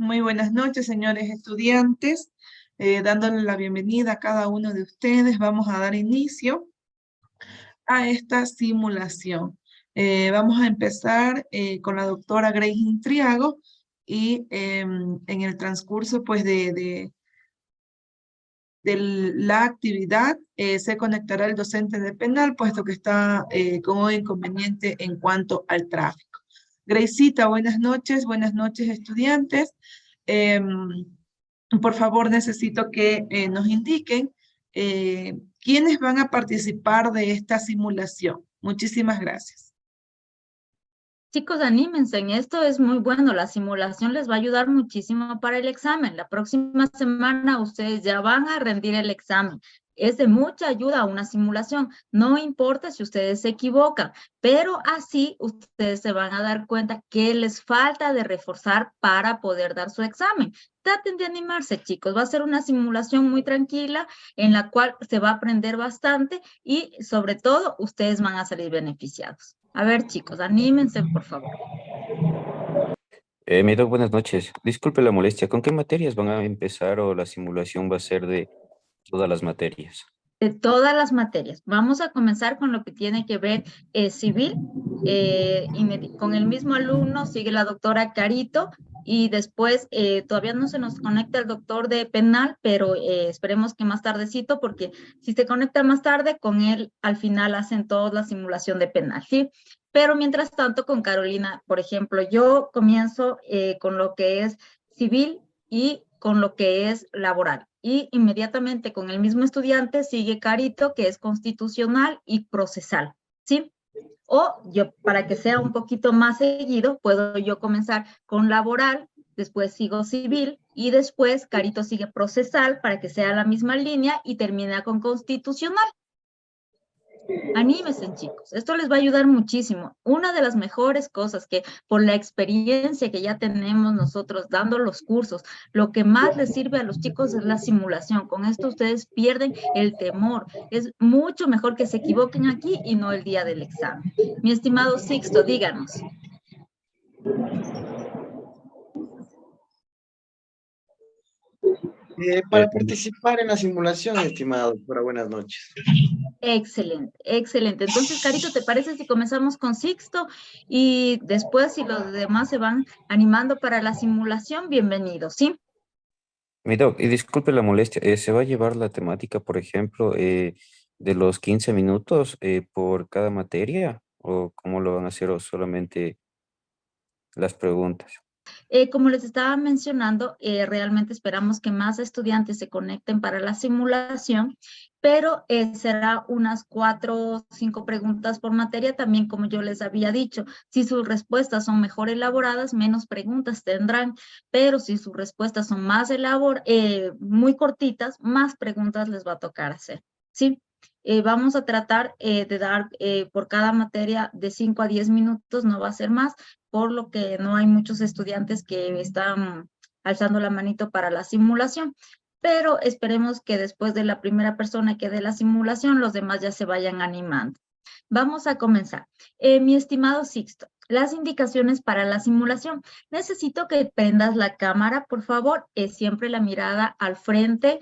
Muy buenas noches, señores estudiantes. Dándole la bienvenida a cada uno de ustedes, vamos a dar inicio a esta simulación. Vamos a empezar con la doctora Grace Intriago y en el transcurso pues, de la actividad se conectará el docente de penal, puesto que está con un inconveniente en cuanto al tráfico. Gracita, buenas noches estudiantes. Em, por favor, necesito que nos indiquen quiénes van a participar de esta simulación. Muchísimas gracias. Chicos, anímense, en esto es muy bueno, la simulación les va a ayudar muchísimo para el examen. La próxima semana ustedes ya van a rendir el examen. Es de mucha ayuda una simulación, no importa si ustedes se equivocan, pero así ustedes se van a dar cuenta que les falta de reforzar para poder dar su examen. Traten de animarse, chicos, va a ser una simulación muy tranquila en la cual se va a aprender bastante y sobre todo ustedes van a salir beneficiados. A ver, chicos, anímense, por favor. Mi doc, buenas noches. Disculpe la molestia. ¿Con qué materias van a empezar o la simulación va a ser de todas las materias? De todas las materias. Vamos a comenzar con lo que tiene que ver civil. Con el mismo alumno sigue la doctora Carito y después todavía no se nos conecta el doctor de penal, pero esperemos que más tardecito, porque si se conecta más tarde, con él al final hacen toda la simulación de penal, ¿sí? Pero mientras tanto, con Carolina, por ejemplo, yo comienzo con lo que es civil y con lo que es laboral. Y inmediatamente con el mismo estudiante sigue Carito, que es constitucional y procesal, ¿sí? O yo, para que sea un poquito más seguido, puedo yo comenzar con laboral, después sigo civil y después Carito sigue procesal para que sea la misma línea y termina con constitucional. Anímense, chicos, esto les va a ayudar muchísimo. Una de las mejores cosas que por la experiencia que ya tenemos nosotros dando los cursos, lo que más les sirve a los chicos es la simulación. Con esto ustedes pierden el temor. Es mucho mejor que se equivoquen aquí y no el día del examen. Mi estimado Sixto, díganos. Eh, Para participar en la simulación, estimado doctora, buenas noches. Excelente, excelente. Entonces, Carito, ¿te parece si comenzamos con Sixto y después si los demás se van animando para la simulación? Bienvenidos, ¿sí? mi doc, y disculpe la molestia. ¿Se va a llevar la temática, por ejemplo, de los 15 minutos por cada materia? ¿O cómo lo van a hacer o solamente las preguntas? Como les estaba mencionando, realmente esperamos que más estudiantes se conecten para la simulación, pero será unas 4 o 5 preguntas por materia, también como yo les había dicho. Si sus respuestas son mejor elaboradas, menos preguntas tendrán, pero si sus respuestas son más muy cortitas, más preguntas les va a tocar hacer, ¿sí? Vamos a tratar de dar por cada materia de 5 a 10 minutos, no va a ser más, por lo que no hay muchos estudiantes que están alzando la manito para la simulación. Pero esperemos que después de la primera persona que dé la simulación, los demás ya se vayan animando. Vamos a comenzar. Mi estimado Sixto, las indicaciones para la simulación. Necesito que prendas la cámara, por favor. Siempre la mirada al frente.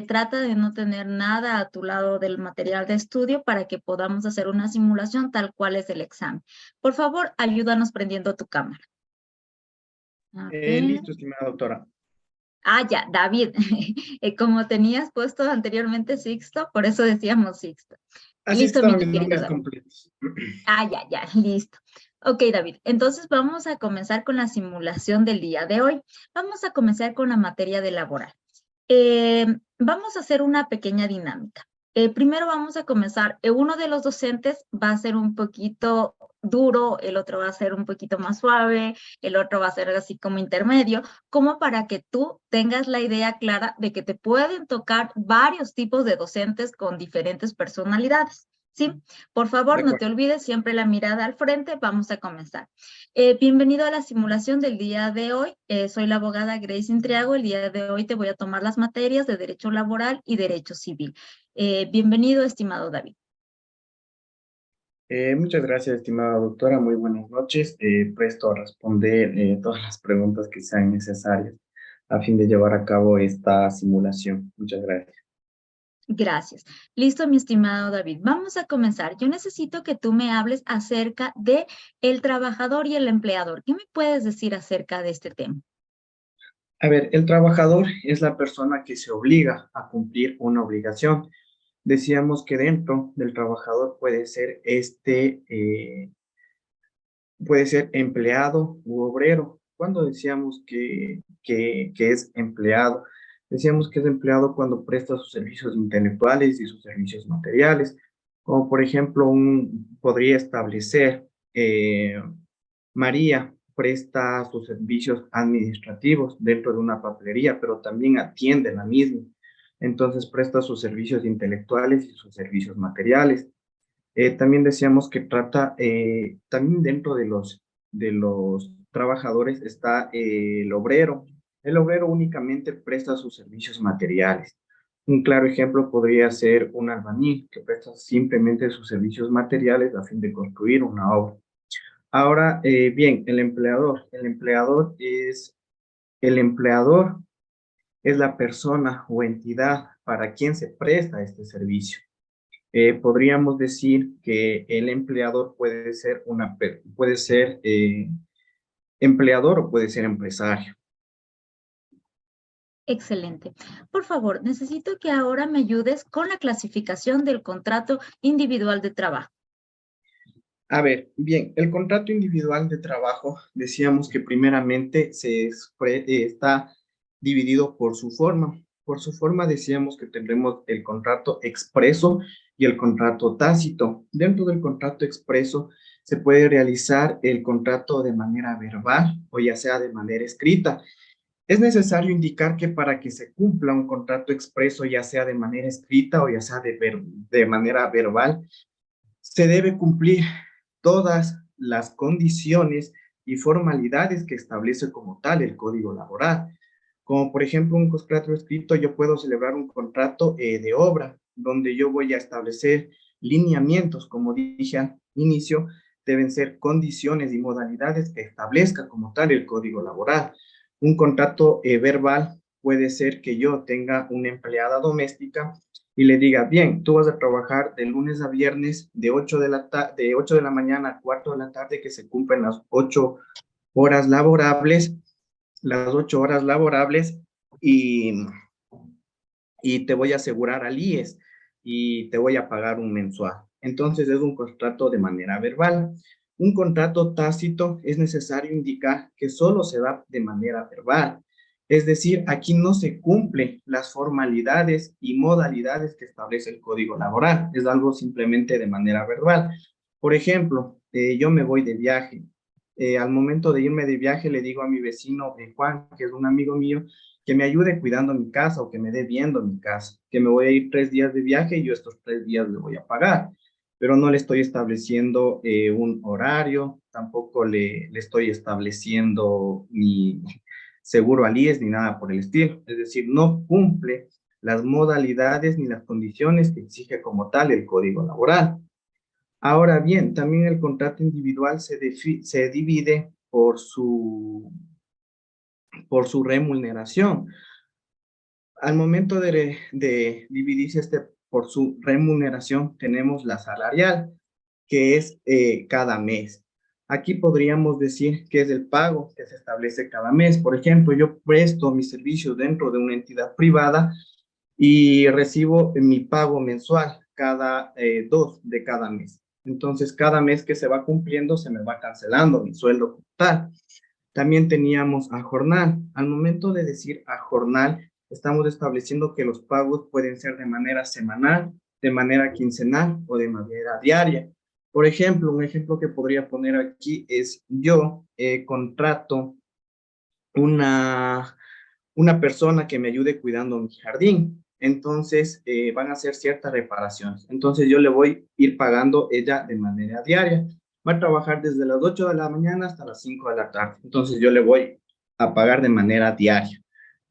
Trata de no tener nada a tu lado del material de estudio para que podamos hacer una simulación tal cual es el examen. Por favor, ayúdanos prendiendo tu cámara. A ver. Listo, estimada doctora. Ah, ya, David. Como tenías puesto anteriormente Sixto, por eso decíamos Sixto. Así es que Listo, mi estaban mis querido nombres David. completos. Ah, ya, ya, listo. Ok, David, entonces vamos a comenzar con la simulación del día de hoy. Vamos a comenzar con la materia de laboral. Vamos a hacer una pequeña dinámica. Primero vamos a comenzar, uno de los docentes va a ser un poquito duro, el otro va a ser un poquito más suave, el otro va a ser así como intermedio, como para que tú tengas la idea clara de que te pueden tocar varios tipos de docentes con diferentes personalidades. ¿Sí? Por De favor, no te acuerdo. olvides siempre la mirada al frente. Vamos a comenzar. Bienvenido a la simulación del día de hoy. Soy la abogada Grace Intriago. El día de hoy te voy a tomar las materias de Derecho Laboral y Derecho Civil. Bienvenido, estimado David. Muchas gracias, estimada doctora. Muy buenas noches. Presto a responder todas las preguntas que sean necesarias a fin de llevar a cabo esta simulación. Muchas gracias. Gracias. Listo, mi estimado David. Vamos a comenzar. Yo necesito que tú me hables acerca de el trabajador y el empleador. ¿Qué me puedes decir acerca de este tema? A ver, el trabajador es la persona que se obliga a cumplir una obligación. Decíamos que dentro del trabajador puede ser empleado u obrero. Cuando decíamos que es empleado, decíamos que es empleado cuando presta sus servicios intelectuales y sus servicios materiales, como por ejemplo, podría establecer, María presta sus servicios administrativos dentro de una papelería, pero también atiende la misma. Entonces presta sus servicios intelectuales y sus servicios materiales. También decíamos que también dentro de los trabajadores está el obrero. El obrero únicamente presta sus servicios materiales. Un claro ejemplo podría ser un albañil que presta simplemente sus servicios materiales a fin de construir una obra. Ahora, bien, el empleador. El empleador es la persona o entidad para quien se presta este servicio. Podríamos decir que el empleador puede ser empleador o puede ser empresario. Excelente. Por favor, necesito que ahora me ayudes con la clasificación del contrato individual de trabajo. A ver, bien, el contrato individual de trabajo, decíamos que primeramente está dividido por su forma. Por su forma decíamos que tendremos el contrato expreso y el contrato tácito. Dentro del contrato expreso se puede realizar el contrato de manera verbal o ya sea de manera escrita. Es necesario indicar que para que se cumpla un contrato expreso, ya sea de manera escrita o ya sea de manera verbal, se debe cumplir todas las condiciones y formalidades que establece como tal el Código Laboral. Como por ejemplo un contrato escrito, yo puedo celebrar un contrato de obra, donde yo voy a establecer lineamientos, como dije al inicio, deben ser condiciones y modalidades que establezca como tal el Código Laboral. Un contrato verbal puede ser que yo tenga una empleada doméstica y le diga, bien, tú vas a trabajar de lunes a viernes de 8 de la mañana a 4 de la tarde, que se cumplen horas laborables, las 8 horas laborables, y, y te voy a asegurar al IES y te voy a pagar un mensual. Entonces es un contrato de manera verbal. Un contrato tácito es necesario indicar que solo se da de manera verbal. Es decir, aquí no se cumplen las formalidades y modalidades que establece el Código Laboral. Es algo simplemente de manera verbal. Por ejemplo, yo me voy de viaje. Al momento de irme de viaje le digo a mi vecino Juan, que es un amigo mío, que me ayude cuidando mi casa o que me dé viendo mi casa, que me voy a ir 3 días de viaje y yo estos 3 días le voy a pagar, pero no le estoy estableciendo un horario, tampoco le estoy estableciendo ni seguro al IES ni nada por el estilo. Es decir, no cumple las modalidades ni las condiciones que exige como tal el Código Laboral. Ahora bien, también el contrato individual se divide por su remuneración. Al momento de dividirse por su remuneración, tenemos la salarial, que es cada mes. Aquí podríamos decir que es el pago que se establece cada mes. Por ejemplo, yo presto mis servicios dentro de una entidad privada y recibo mi pago mensual cada 2 de cada mes. Entonces, cada mes que se va cumpliendo, se me va cancelando mi sueldo total. También teníamos a jornal. Al momento de decir a jornal, estamos estableciendo que los pagos pueden ser de manera semanal, de manera quincenal o de manera diaria. Por ejemplo, un ejemplo que podría poner aquí es yo contrato una persona que me ayude cuidando mi jardín. Entonces, van a hacer ciertas reparaciones. Entonces, yo le voy a ir pagando ella de manera diaria. Va a trabajar desde las 8 de la mañana hasta las 5 de la tarde. Entonces, yo le voy a pagar de manera diaria.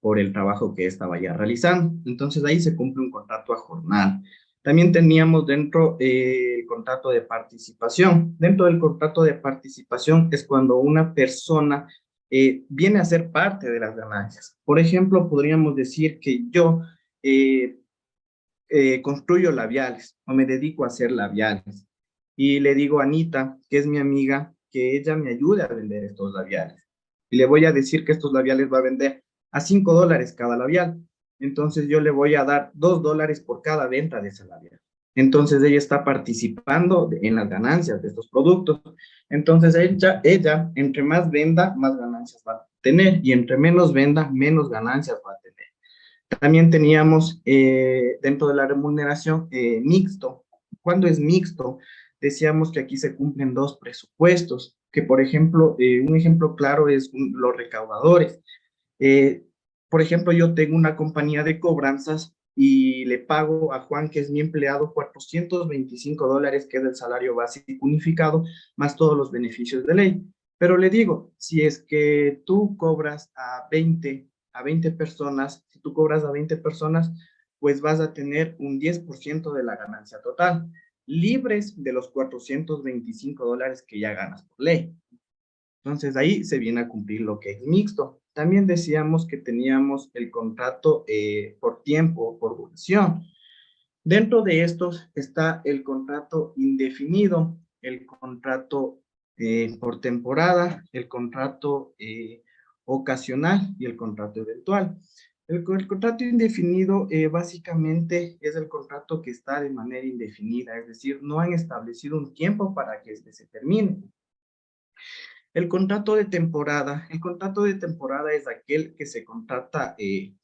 Por el trabajo que esta vaya realizando. Entonces ahí se cumple un contrato a jornal. También teníamos dentro el contrato de participación. Dentro del contrato de participación es cuando una persona viene a ser parte de las ganancias. Por ejemplo, podríamos decir que yo eh, construyo labiales o me dedico a hacer labiales. Y le digo a Anita, que es mi amiga, que ella me ayude a vender estos labiales. Y le voy a decir que estos labiales va a vender a $5 cada labial. Entonces yo le voy a dar $2 por cada venta de ese labial. Entonces ella está participando en las ganancias de estos productos. Entonces ella, entre más venda, más ganancias va a tener. Y entre menos venda, menos ganancias va a tener. También teníamos dentro de la remuneración mixto. Cuando es mixto, decíamos que aquí se cumplen dos presupuestos, que por ejemplo, un ejemplo claro es los recaudadores. Eh, por ejemplo, yo tengo una compañía de cobranzas y le pago a Juan, que es mi empleado, $425, que es el salario básico unificado, más todos los beneficios de ley. Pero le digo, si es que tú cobras a 20 personas, si tú cobras a 20 personas, pues vas a tener un 10% de la ganancia total, libres de los $425 que ya ganas por ley. Entonces ahí se viene a cumplir lo que es mixto. También decíamos que teníamos el contrato por tiempo, por duración. Dentro de estos está el contrato indefinido, el contrato por temporada, el contrato ocasional y el contrato eventual. El contrato indefinido básicamente es el contrato que está de manera indefinida, es decir, no han establecido un tiempo para que este se termine. El contrato de temporada es aquel que se contrata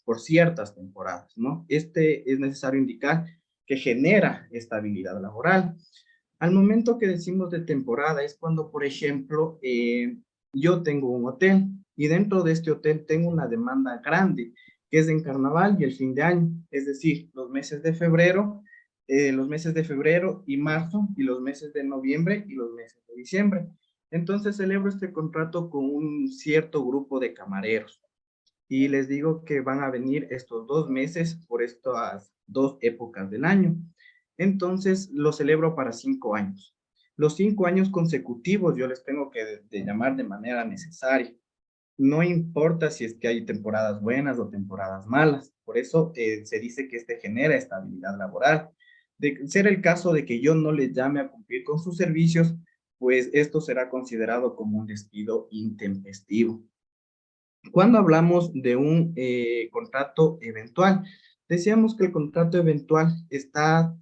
por ciertas temporadas, ¿no? Este es necesario indicar que genera estabilidad laboral. Al momento que decimos de temporada es cuando, por ejemplo, yo tengo un hotel y dentro de este hotel tengo una demanda grande, que es en carnaval y el fin de año, es decir, los meses de febrero y marzo y los meses de noviembre y los meses de diciembre. Entonces celebro este contrato con un cierto grupo de camareros y les digo que van a venir estos 2 meses por estas 2 épocas del año. Entonces lo celebro para 5 años. Los 5 años consecutivos yo les tengo que de llamar de manera necesaria. No importa si es que hay temporadas buenas o temporadas malas. Por eso se dice que este genera estabilidad laboral. De ser el caso de que yo no les llame a cumplir con sus servicios, pues esto será considerado como un despido intempestivo. Cuando hablamos de un contrato eventual, decíamos que el contrato eventual está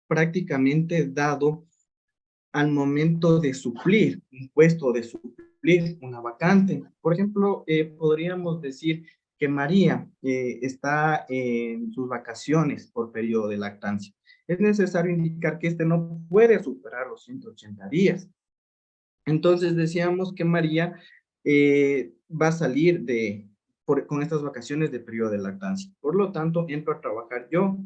prácticamente dado al momento de suplir un puesto, de suplir una vacante. Por ejemplo, podríamos decir que María está en sus vacaciones por periodo de lactancia. Es necesario indicar que este no puede superar los 180 días. Entonces decíamos que María va a salir con estas vacaciones de periodo de lactancia. Por lo tanto, entro a trabajar yo,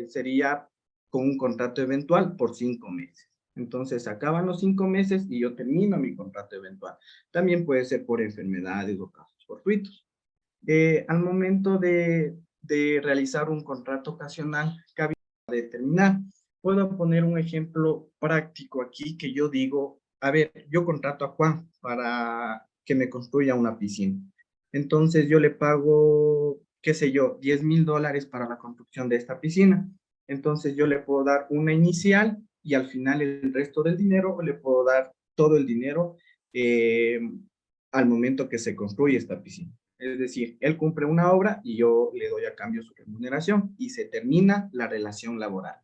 sería con un contrato eventual por 5 meses. Entonces, acaban los 5 meses y yo termino mi contrato eventual. También puede ser por enfermedades o casos fortuitos. Al momento de realizar un contrato ocasional, cabe determinar. Puedo poner un ejemplo práctico aquí que yo digo, a ver, yo contrato a Juan para que me construya una piscina. Entonces yo le pago, qué sé yo, $10,000 para la construcción de esta piscina. Entonces yo le puedo dar una inicial y al final el resto del dinero le puedo dar todo el dinero al momento que se construye esta piscina. Es decir, él cumple una obra y yo le doy a cambio su remuneración y se termina la relación laboral.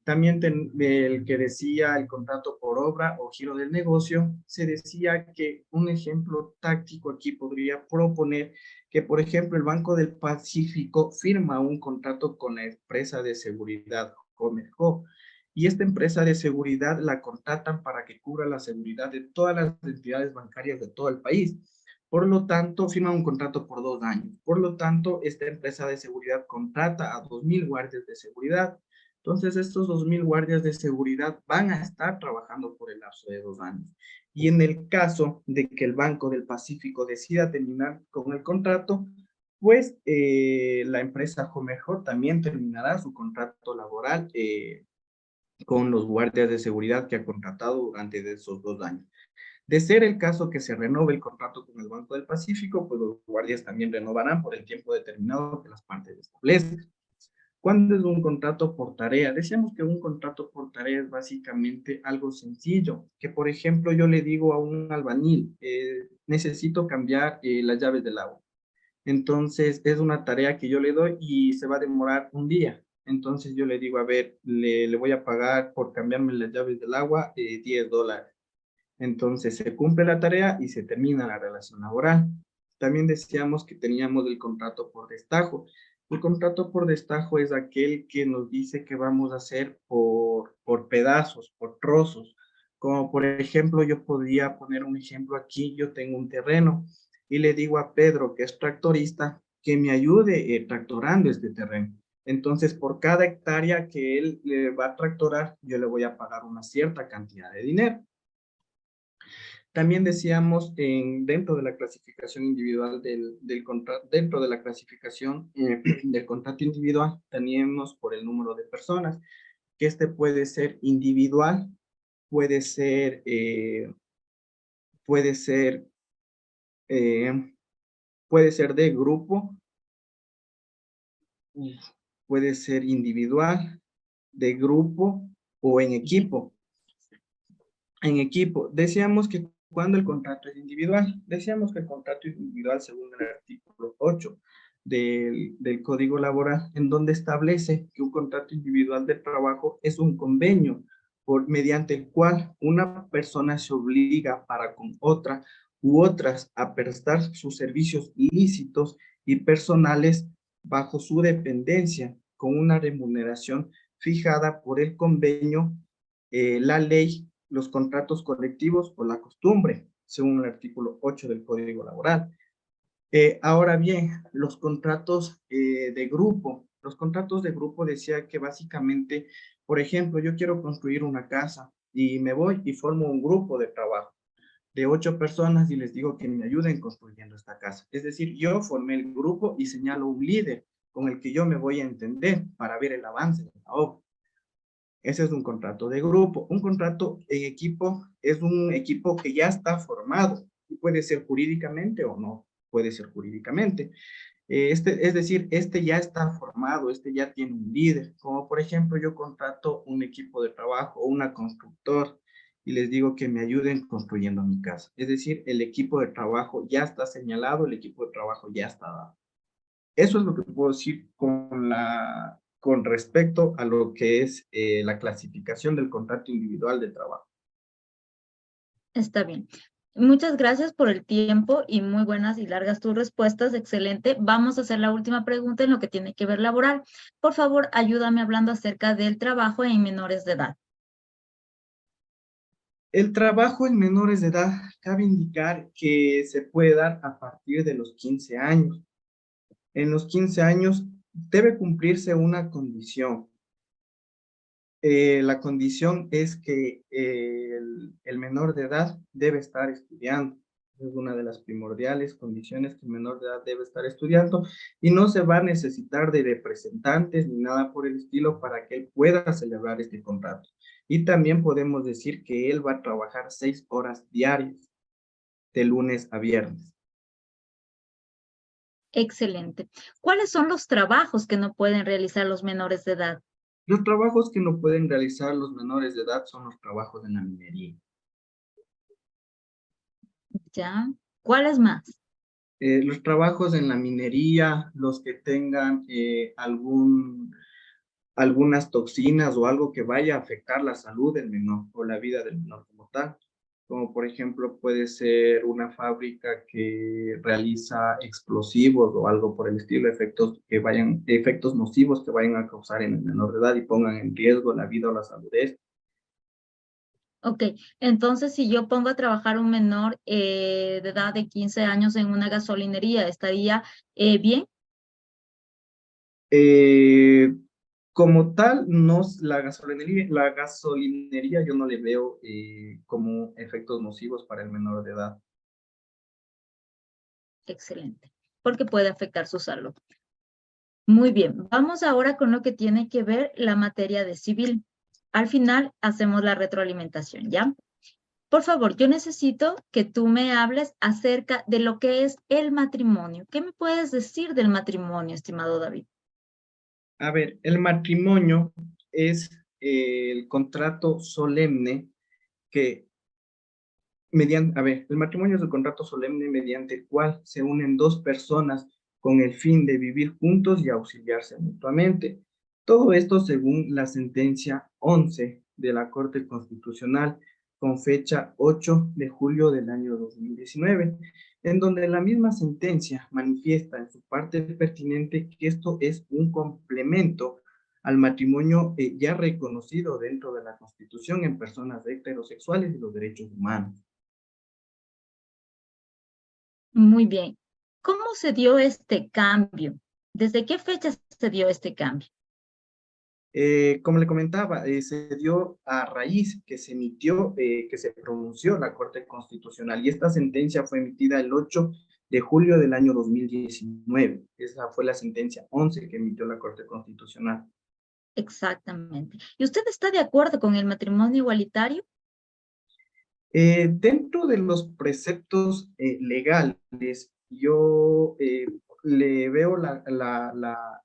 También el que decía el contrato por obra o giro del negocio, se decía que un ejemplo táctico aquí podría proponer que, por ejemplo, el Banco del Pacífico firma un contrato con la empresa de seguridad Comerco y esta empresa de seguridad la contratan para que cubra la seguridad de todas las entidades bancarias de todo el país. Por lo tanto, firma un contrato por 2 años. Por lo tanto, esta empresa de seguridad contrata a 2,000 guardias de seguridad. Entonces, estos 2,000 guardias de seguridad van a estar trabajando por el lapso de 2 años. Y en el caso de que el Banco del Pacífico decida terminar con el contrato, pues la empresa Homejo también terminará su contrato laboral con los guardias de seguridad que ha contratado durante esos 2 años. De ser el caso que se renove el contrato con el Banco del Pacífico, pues los guardias también renovarán por el tiempo determinado que las partes establecen. ¿Cuándo es un contrato por tarea? Decíamos que un contrato por tarea es básicamente algo sencillo, que por ejemplo yo le digo a un albañil, necesito cambiar las llaves del agua. Entonces es una tarea que yo le doy y se va a demorar un día. Entonces yo le digo, a ver, le voy a pagar por cambiarme las llaves del agua $10. Entonces se cumple la tarea y se termina la relación laboral. También decíamos que teníamos el contrato por destajo. El contrato por destajo es aquel que nos dice que vamos a hacer por pedazos, por trozos. Como por ejemplo, yo podría poner un ejemplo aquí, yo tengo un terreno y le digo a Pedro, que es tractorista, que me ayude tractorando este terreno. Entonces, por cada hectárea que él le va a tractorar, yo le voy a pagar una cierta cantidad de dinero. También decíamos dentro de la clasificación individual del contrato, dentro de la clasificación del contrato individual, teníamos por el número de personas, que este puede ser individual, puede ser, puede ser, eh, puede ser de grupo, puede ser individual, de grupo o en equipo. En equipo, decíamos que cuando el contrato es individual, decíamos que el contrato es individual según el artículo 8 del Código Laboral, en donde establece que un contrato individual de trabajo es un convenio mediante el cual una persona se obliga para con otra u otras a prestar sus servicios lícitos y personales bajo su dependencia con una remuneración fijada por el convenio, la ley, los contratos colectivos o la costumbre, según el artículo 8 del Código Laboral. Ahora bien, los contratos de grupo decía que básicamente, por ejemplo, yo quiero construir una casa y me voy y formo un grupo de trabajo de 8 personas y les digo que me ayuden construyendo esta casa. Es decir, yo formé el grupo y señalo un líder con el que yo me voy a entender para ver el avance de la obra. Ese es un contrato de grupo. Un contrato en equipo es un equipo que ya está formado y puede ser jurídicamente o no puede ser jurídicamente. Es decir, este ya está formado, este ya tiene un líder. Como por ejemplo, yo contrato un equipo de trabajo o una constructor y les digo que me ayuden construyendo mi casa. Es decir, el equipo de trabajo ya está señalado, el equipo de trabajo ya está dado. Eso es lo que puedo decir con respecto a lo que es la clasificación del contrato individual de trabajo. Está bien. Muchas gracias por el tiempo y muy buenas y largas tus respuestas. Excelente. Vamos a hacer la última pregunta en lo que tiene que ver laboral. Por favor, ayúdame hablando acerca del trabajo en menores de edad. El trabajo en menores de edad cabe indicar que se puede dar a partir de los 15 años. En los 15 años debe cumplirse una condición. La condición es que el menor de edad debe estar estudiando. Es una de las primordiales condiciones que el menor de edad debe estar estudiando y no se va a necesitar de representantes ni nada por el estilo para que él pueda celebrar este contrato. Y también podemos decir que él va a trabajar 6 horas diarias, de lunes a viernes. Excelente. ¿Cuáles son los trabajos que no pueden realizar los menores de edad? Los trabajos que no pueden realizar los menores de edad son los trabajos en la minería. ¿Ya? ¿Cuáles más? Los trabajos en la minería, los que tengan algunas toxinas o algo que vaya a afectar la salud del menor o la vida del menor como tal. Como por ejemplo puede ser una fábrica que realiza explosivos o algo por el estilo, efectos nocivos que vayan a causar en el menor de edad y pongan en riesgo la vida o la salud de este. Ok, entonces si yo pongo a trabajar un menor de edad de 15 años en una gasolinería, ¿estaría bien? Como tal, no, la gasolinería yo no le veo como efectos nocivos para el menor de edad. Excelente. porque puede afectar su salud. Muy bien, vamos ahora con lo que tiene que ver la materia de civil. Al final hacemos la retroalimentación, ¿ya? Por favor, yo necesito que tú me hables acerca de lo que es el matrimonio. ¿Qué me puedes decir del matrimonio, estimado David? A ver, el matrimonio es el contrato solemne que el matrimonio es el contrato solemne mediante el cual se unen dos personas con el fin de vivir juntos y auxiliarse mutuamente. Todo esto según la sentencia 11 de la Corte Constitucional con fecha 8 de julio del año 2019, en donde la misma sentencia manifiesta en su parte pertinente que esto es un complemento al matrimonio ya reconocido dentro de la Constitución en personas heterosexuales y los derechos humanos. Muy bien. ¿Cómo se dio este cambio? ¿Desde qué fecha se dio este cambio? Como le comentaba, se dio a raíz que se emitió, que se pronunció la Corte Constitucional y esta sentencia fue emitida el 8 de julio del año 2019. Esa fue la sentencia 11 que emitió la Corte Constitucional. Exactamente. ¿Y usted está de acuerdo con el matrimonio igualitario? Dentro de los preceptos legales, yo le veo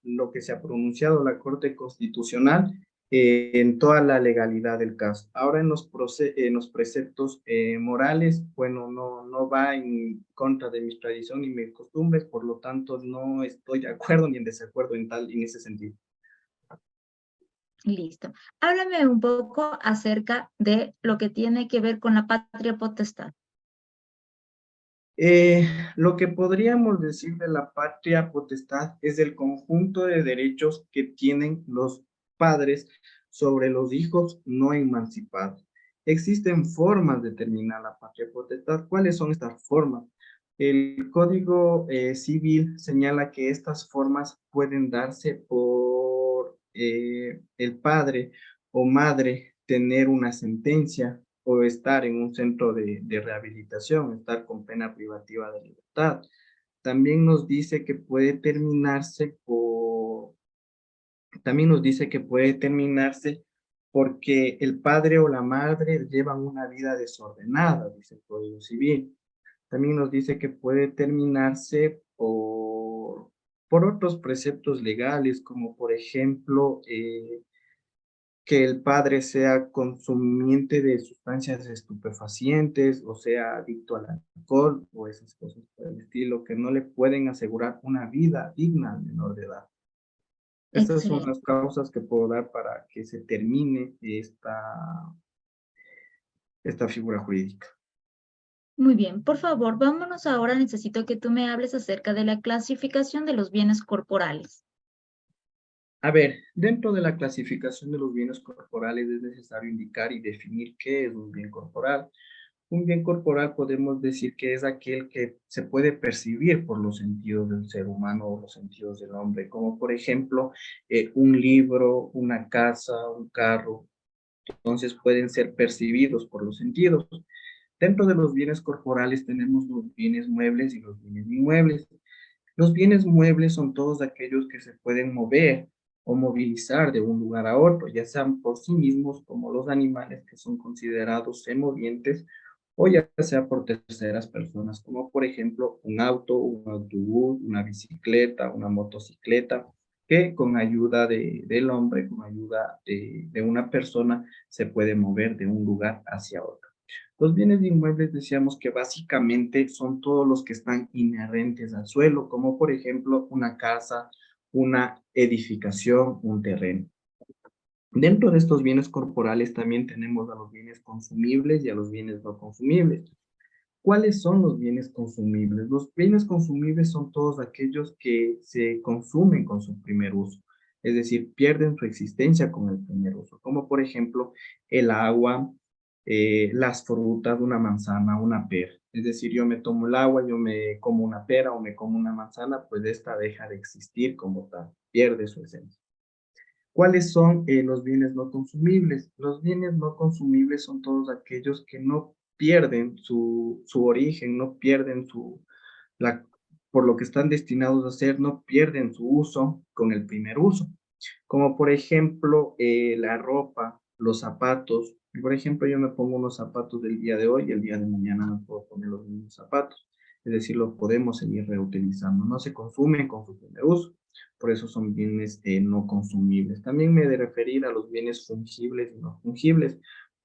lo que se ha pronunciado la Corte Constitucional en toda la legalidad del caso. Ahora en los preceptos morales, bueno, no va en contra de mis tradiciones y mis costumbres, por lo tanto no estoy de acuerdo ni en desacuerdo en ese sentido. Listo. Háblame un poco acerca de lo que tiene que ver con la patria potestad. Lo que podríamos decir de la patria potestad es el conjunto de derechos que tienen los padres sobre los hijos no emancipados. Existen formas de determinar la patria potestad. ¿Cuáles son estas formas? El Código Civil señala que estas formas pueden darse por el padre o madre tener una sentencia o estar en un centro de rehabilitación, estar con pena privativa de libertad. También nos dice que puede terminarse porque el padre o la madre llevan una vida desordenada, dice el Código Civil. También nos dice que puede terminarse por otros preceptos legales, como por ejemplo, que el padre sea consumiente de sustancias estupefacientes o sea adicto al alcohol o esas cosas por el estilo, que no le pueden asegurar una vida digna al menor de edad. Estas son Excelente. las causas que puedo dar para que se termine esta figura jurídica. Muy bien. Por favor, vámonos ahora. Necesito que tú me hables acerca de la clasificación de los bienes corporales. A ver, dentro de la clasificación de los bienes corporales es necesario indicar y definir qué es un bien corporal. Un bien corporal podemos decir que es aquel que se puede percibir por los sentidos del ser humano o los sentidos del hombre, como por ejemplo un libro, una casa, un carro. Entonces pueden ser percibidos por los sentidos. Dentro de los bienes corporales tenemos los bienes muebles y los bienes inmuebles. Los bienes muebles son todos aquellos que se pueden mover o movilizar de un lugar a otro, ya sean por sí mismos como los animales que son considerados semovientes o ya sea por terceras personas, como por ejemplo un auto, un autobús, una bicicleta, una motocicleta, que con ayuda del hombre, con ayuda de una persona, se puede mover de un lugar hacia otro. Los bienes inmuebles decíamos que básicamente son todos los que están inherentes al suelo, como por ejemplo una casa, una edificación, un terreno. Dentro de estos bienes corporales también tenemos a los bienes consumibles y a los bienes no consumibles. ¿Cuáles son los bienes consumibles? Los bienes consumibles son todos aquellos que se consumen con su primer uso, es decir, pierden su existencia con el primer uso, como por ejemplo el agua, las frutas, una manzana, una pera. Es decir, yo me tomo el agua, yo me como una pera o me como una manzana, pues esta deja de existir como tal, pierde su esencia. ¿Cuáles son los bienes no consumibles? Los bienes no consumibles son todos aquellos que no pierden su origen, no pierden por lo que están destinados a ser, no pierden su uso con el primer uso, como por ejemplo la ropa, los zapatos. Por ejemplo, yo me pongo unos zapatos del día de hoy y el día de mañana me puedo poner los mismos zapatos. Es decir, los podemos seguir reutilizando. No se consumen con su primer uso. Por eso son bienes no consumibles. También me he de referir a los bienes fungibles y no fungibles.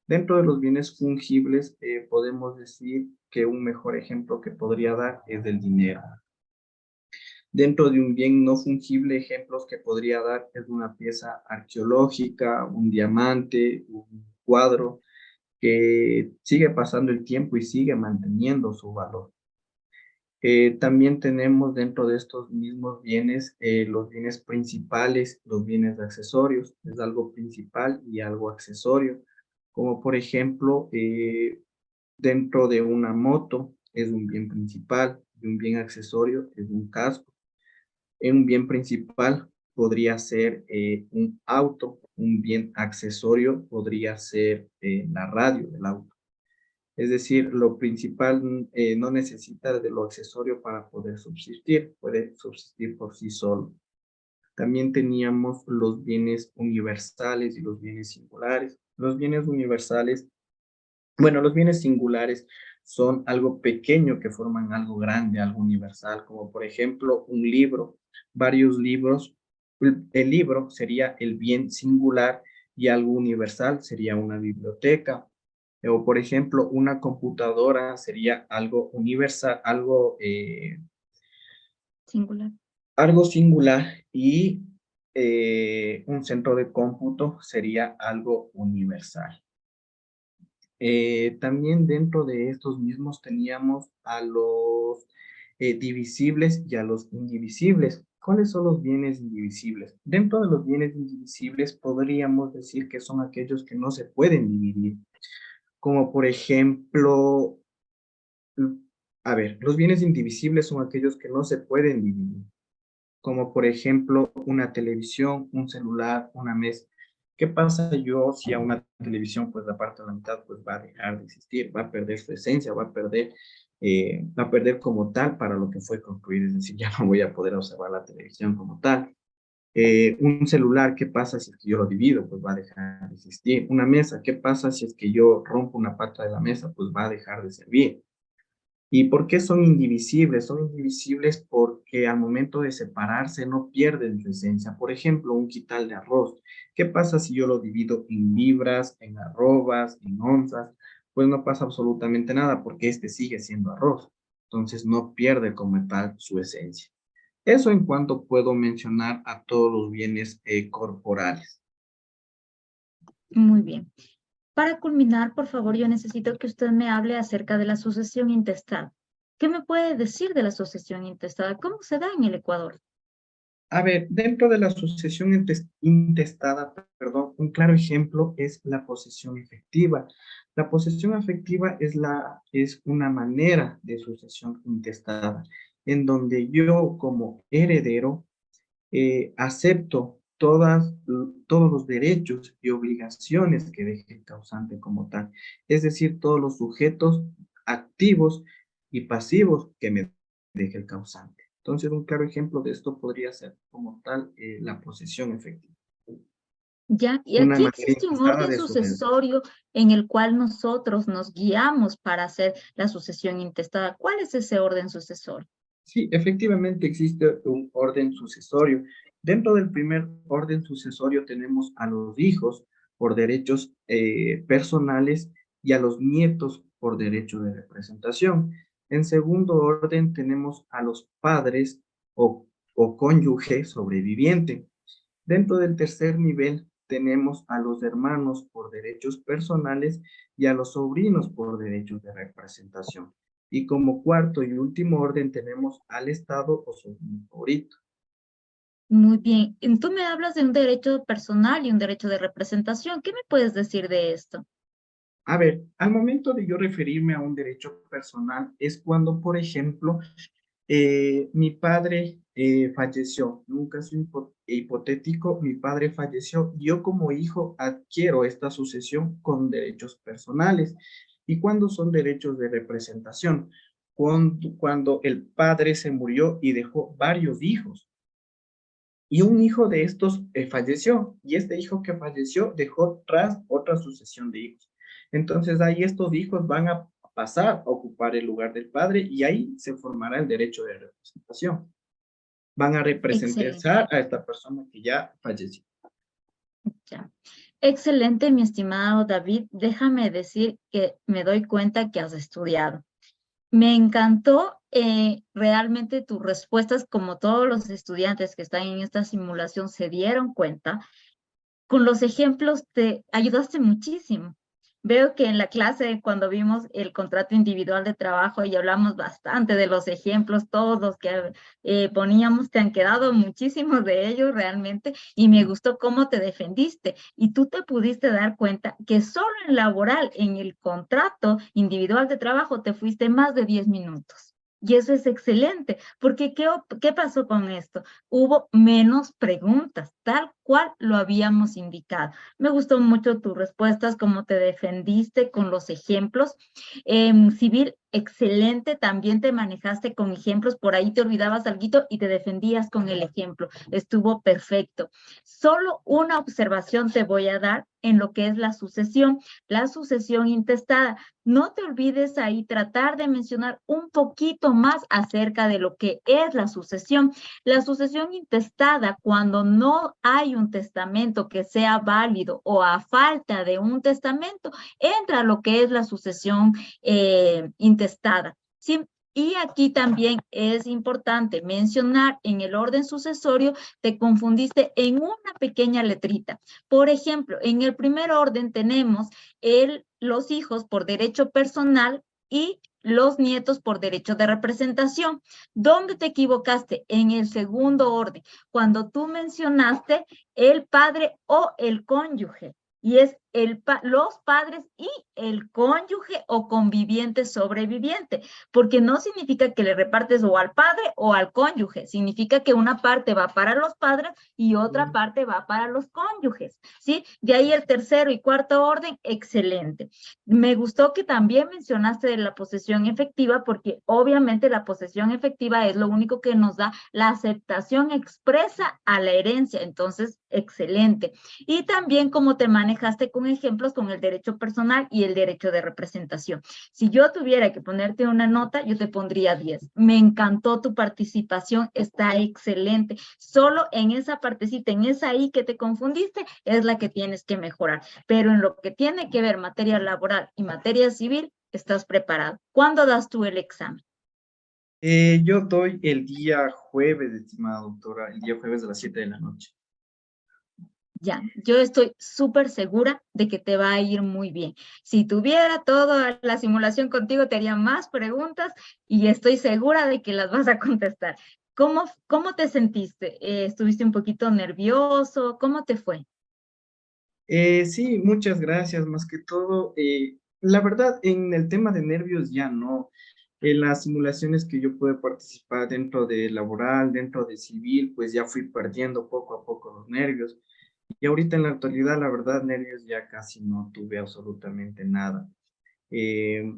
Dentro de los bienes fungibles, podemos decir que un mejor ejemplo que podría dar es el dinero. Dentro de un bien no fungible, ejemplos que podría dar es una pieza arqueológica, un diamante, un cuadro, que sigue pasando el tiempo y sigue manteniendo su valor. También tenemos dentro de estos mismos bienes los bienes principales, los bienes accesorios. Es algo principal y algo accesorio, como por ejemplo, dentro de una moto es un bien principal y un bien accesorio es un casco. Un bien principal podría ser un auto, un bien accesorio podría ser la radio del auto. Es decir, lo principal no necesita de lo accesorio para poder subsistir, puede subsistir por sí solo. También teníamos los bienes universales y los bienes singulares. Los bienes universales, bueno, los bienes singulares son algo pequeño que forman algo grande, algo universal, como por ejemplo un libro, varios libros. El libro sería el bien singular y algo universal sería una biblioteca. O por ejemplo, una computadora sería algo universal, Singular. algo singular y un centro de cómputo sería algo universal. También dentro de estos mismos teníamos a los divisibles y a los indivisibles. ¿Cuáles son los bienes indivisibles? Dentro de los bienes indivisibles podríamos decir que son aquellos que no se pueden dividir, como por ejemplo, a ver, los bienes indivisibles son aquellos que no se pueden dividir, como por ejemplo una televisión, un celular, una mesa. ¿Qué pasa yo si a una televisión pues la parto a la mitad? Pues va a dejar de existir, va a perder su esencia, va a perder como tal para lo que fue construido, es decir, ya no voy a poder observar la televisión como tal. Un celular, ¿qué pasa si es que yo lo divido? Pues va a dejar de existir. Una mesa, ¿qué pasa si es que yo rompo una pata de la mesa? Pues va a dejar de servir. ¿Y por qué son indivisibles? Son indivisibles porque al momento de separarse no pierden su esencia. Por ejemplo, un quital de arroz. ¿Qué pasa si yo lo divido en libras, en arrobas, en onzas? Pues no pasa absolutamente nada porque este sigue siendo arroz. Entonces no pierde como tal su esencia. Eso en cuanto puedo mencionar a todos los bienes corporales. Muy bien. Para culminar, por favor, yo necesito que usted me hable acerca de la sucesión intestada. ¿Qué me puede decir de la sucesión intestada? ¿Cómo se da en el Ecuador? A ver, dentro de la sucesión intestada, perdón, un claro ejemplo es la posesión efectiva. La posesión efectiva es una manera de sucesión intestada, en donde yo como heredero acepto todos los derechos y obligaciones que deje el causante como tal, es decir, todos los sujetos activos y pasivos que me deje el causante. Entonces, un claro ejemplo de esto podría ser como tal la posesión efectiva. Ya, y Una aquí manera existe un intestada orden de suceder. sucesorio en el cual nosotros nos guiamos para hacer la sucesión intestada. ¿Cuál es ese orden sucesorio? Sí, efectivamente existe un orden sucesorio. Dentro del primer orden sucesorio tenemos a los hijos por derechos personales y a los nietos por derecho de representación. En segundo orden tenemos a los padres o cónyuge sobreviviente. Dentro del tercer nivel tenemos a los hermanos por derechos personales y a los sobrinos por derechos de representación. Y como cuarto y último orden tenemos al Estado o sobrino favorito. Muy bien. Tú me hablas de un derecho personal y un derecho de representación. ¿Qué me puedes decir de esto? A ver, al momento de yo referirme a un derecho personal es cuando, por ejemplo, mi padre falleció. En un caso hipotético, mi padre falleció. Yo como hijo adquiero esta sucesión con derechos personales. ¿Y cuándo son derechos de representación? cuando el padre se murió y dejó varios hijos. Y un hijo de estos falleció, y este hijo que falleció dejó tras otra sucesión de hijos. Entonces ahí estos hijos van a pasar a ocupar el lugar del padre y ahí se formará el derecho de representación. Van a Excelente. representar a esta persona que ya falleció. Ya. Excelente, mi estimado David. Déjame decir que me doy cuenta que has estudiado. Me encantó realmente tus respuestas, como todos los estudiantes que están en esta simulación se dieron cuenta. Con los ejemplos te ayudaste muchísimo. Veo que en la clase, cuando vimos el contrato individual de trabajo y hablamos bastante de los ejemplos, todos los que poníamos, te han quedado muchísimos de ellos realmente, y me gustó cómo te defendiste. Y tú te pudiste dar cuenta que solo en laboral, en el contrato individual de trabajo, te fuiste más de 10 minutos. Y eso es excelente, porque ¿qué pasó con esto? Hubo menos preguntas, tal cual lo habíamos indicado. Me gustó mucho tus respuestas, cómo te defendiste con los ejemplos. Civil, excelente, también te manejaste con ejemplos, por ahí te olvidabas algo y te defendías con el ejemplo. Estuvo perfecto. Solo una observación te voy a dar en lo que es la sucesión intestada. No te olvides ahí tratar de mencionar un poquito más acerca de lo que es la sucesión. La sucesión intestada, cuando no hay un testamento que sea válido o a falta de un testamento, entra lo que es la sucesión intestada. ¿Sí? Y aquí también es importante mencionar en el orden sucesorio, te confundiste en una pequeña letrita. Por ejemplo, en el primer orden tenemos los hijos por derecho personal y los nietos por derecho de representación. ¿Dónde te equivocaste? En el segundo orden, cuando tú mencionaste el padre o el cónyuge, y es los padres y el cónyuge o conviviente sobreviviente, porque no significa que le repartes o al padre o al cónyuge, significa que una parte va para los padres y otra parte va para los cónyuges, ¿sí? De ahí el tercero y cuarto orden, excelente. Me gustó que también mencionaste de la posesión efectiva, porque obviamente la posesión efectiva es lo único que nos da la aceptación expresa a la herencia, entonces, excelente. Y también cómo te manejaste con ejemplos con el derecho personal y el derecho de representación. Si yo tuviera que ponerte una nota, yo te pondría 10. Me encantó tu participación, está excelente. Solo en esa partecita, en esa I que te confundiste, es la que tienes que mejorar. Pero en lo que tiene que ver materia laboral y materia civil, estás preparado. ¿Cuándo das tú el examen? Yo doy el día jueves, estimada doctora, el día jueves a las 7 de la noche. Ya, yo estoy súper segura de que te va a ir muy bien. Si tuviera toda la simulación contigo, te haría más preguntas y estoy segura de que las vas a contestar. ¿Cómo te sentiste? ¿Estuviste un poquito nervioso? ¿Cómo te fue? Sí, muchas gracias. Más que todo, la verdad, en el tema de nervios ya no. En las simulaciones que yo pude participar dentro de laboral, dentro de civil, pues ya fui perdiendo poco a poco los nervios. Y ahorita en la actualidad, la verdad, nervios ya casi no tuve absolutamente nada.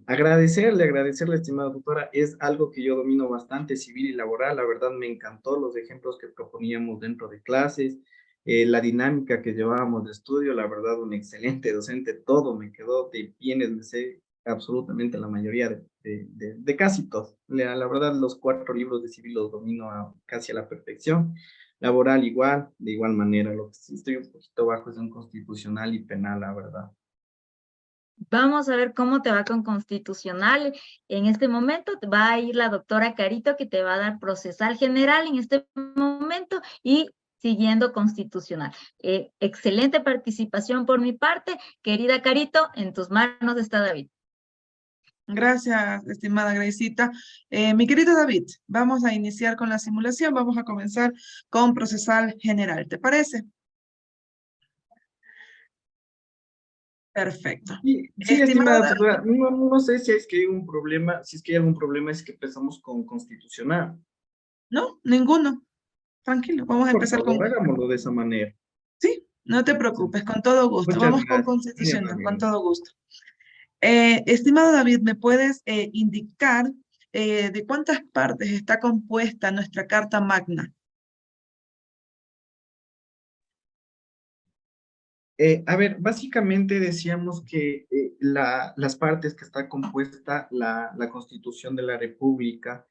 Agradecerle, estimada doctora, es algo que yo domino bastante, civil y laboral. La verdad me encantó los ejemplos que proponíamos dentro de clases, la dinámica que llevábamos de estudio, la verdad un excelente docente, todo me quedó de bienes, me sé absolutamente la mayoría de casi todo. La verdad los 4 libros de civil los domino casi a la perfección. Laboral igual, de igual manera, lo que sí estoy un poquito bajo es un constitucional y penal, la verdad. Vamos a ver cómo te va con constitucional. En este momento va a ir la doctora Carito, que te va a dar procesal general en este momento y siguiendo constitucional. Excelente participación por mi parte. Querida Carito, en tus manos está David. Gracias, estimada Gracita. Mi querido David, vamos a iniciar con la simulación. Vamos a comenzar con procesal general. ¿Te parece? Perfecto. Sí, estimada doctora, no sé si es que hay un problema, si es que hay algún problema es que empezamos con constitucional. No, ninguno. Tranquilo, vamos a Por empezar con... favor, hagámoslo de esa manera. Sí, no te preocupes, con todo gusto. Muchas Vamos con gracias. constitucional, con todo gusto. Estimado David, ¿me puedes indicar ¿de cuántas partes está compuesta nuestra Carta Magna? A ver, básicamente decíamos que las partes que está compuesta la Constitución de la República,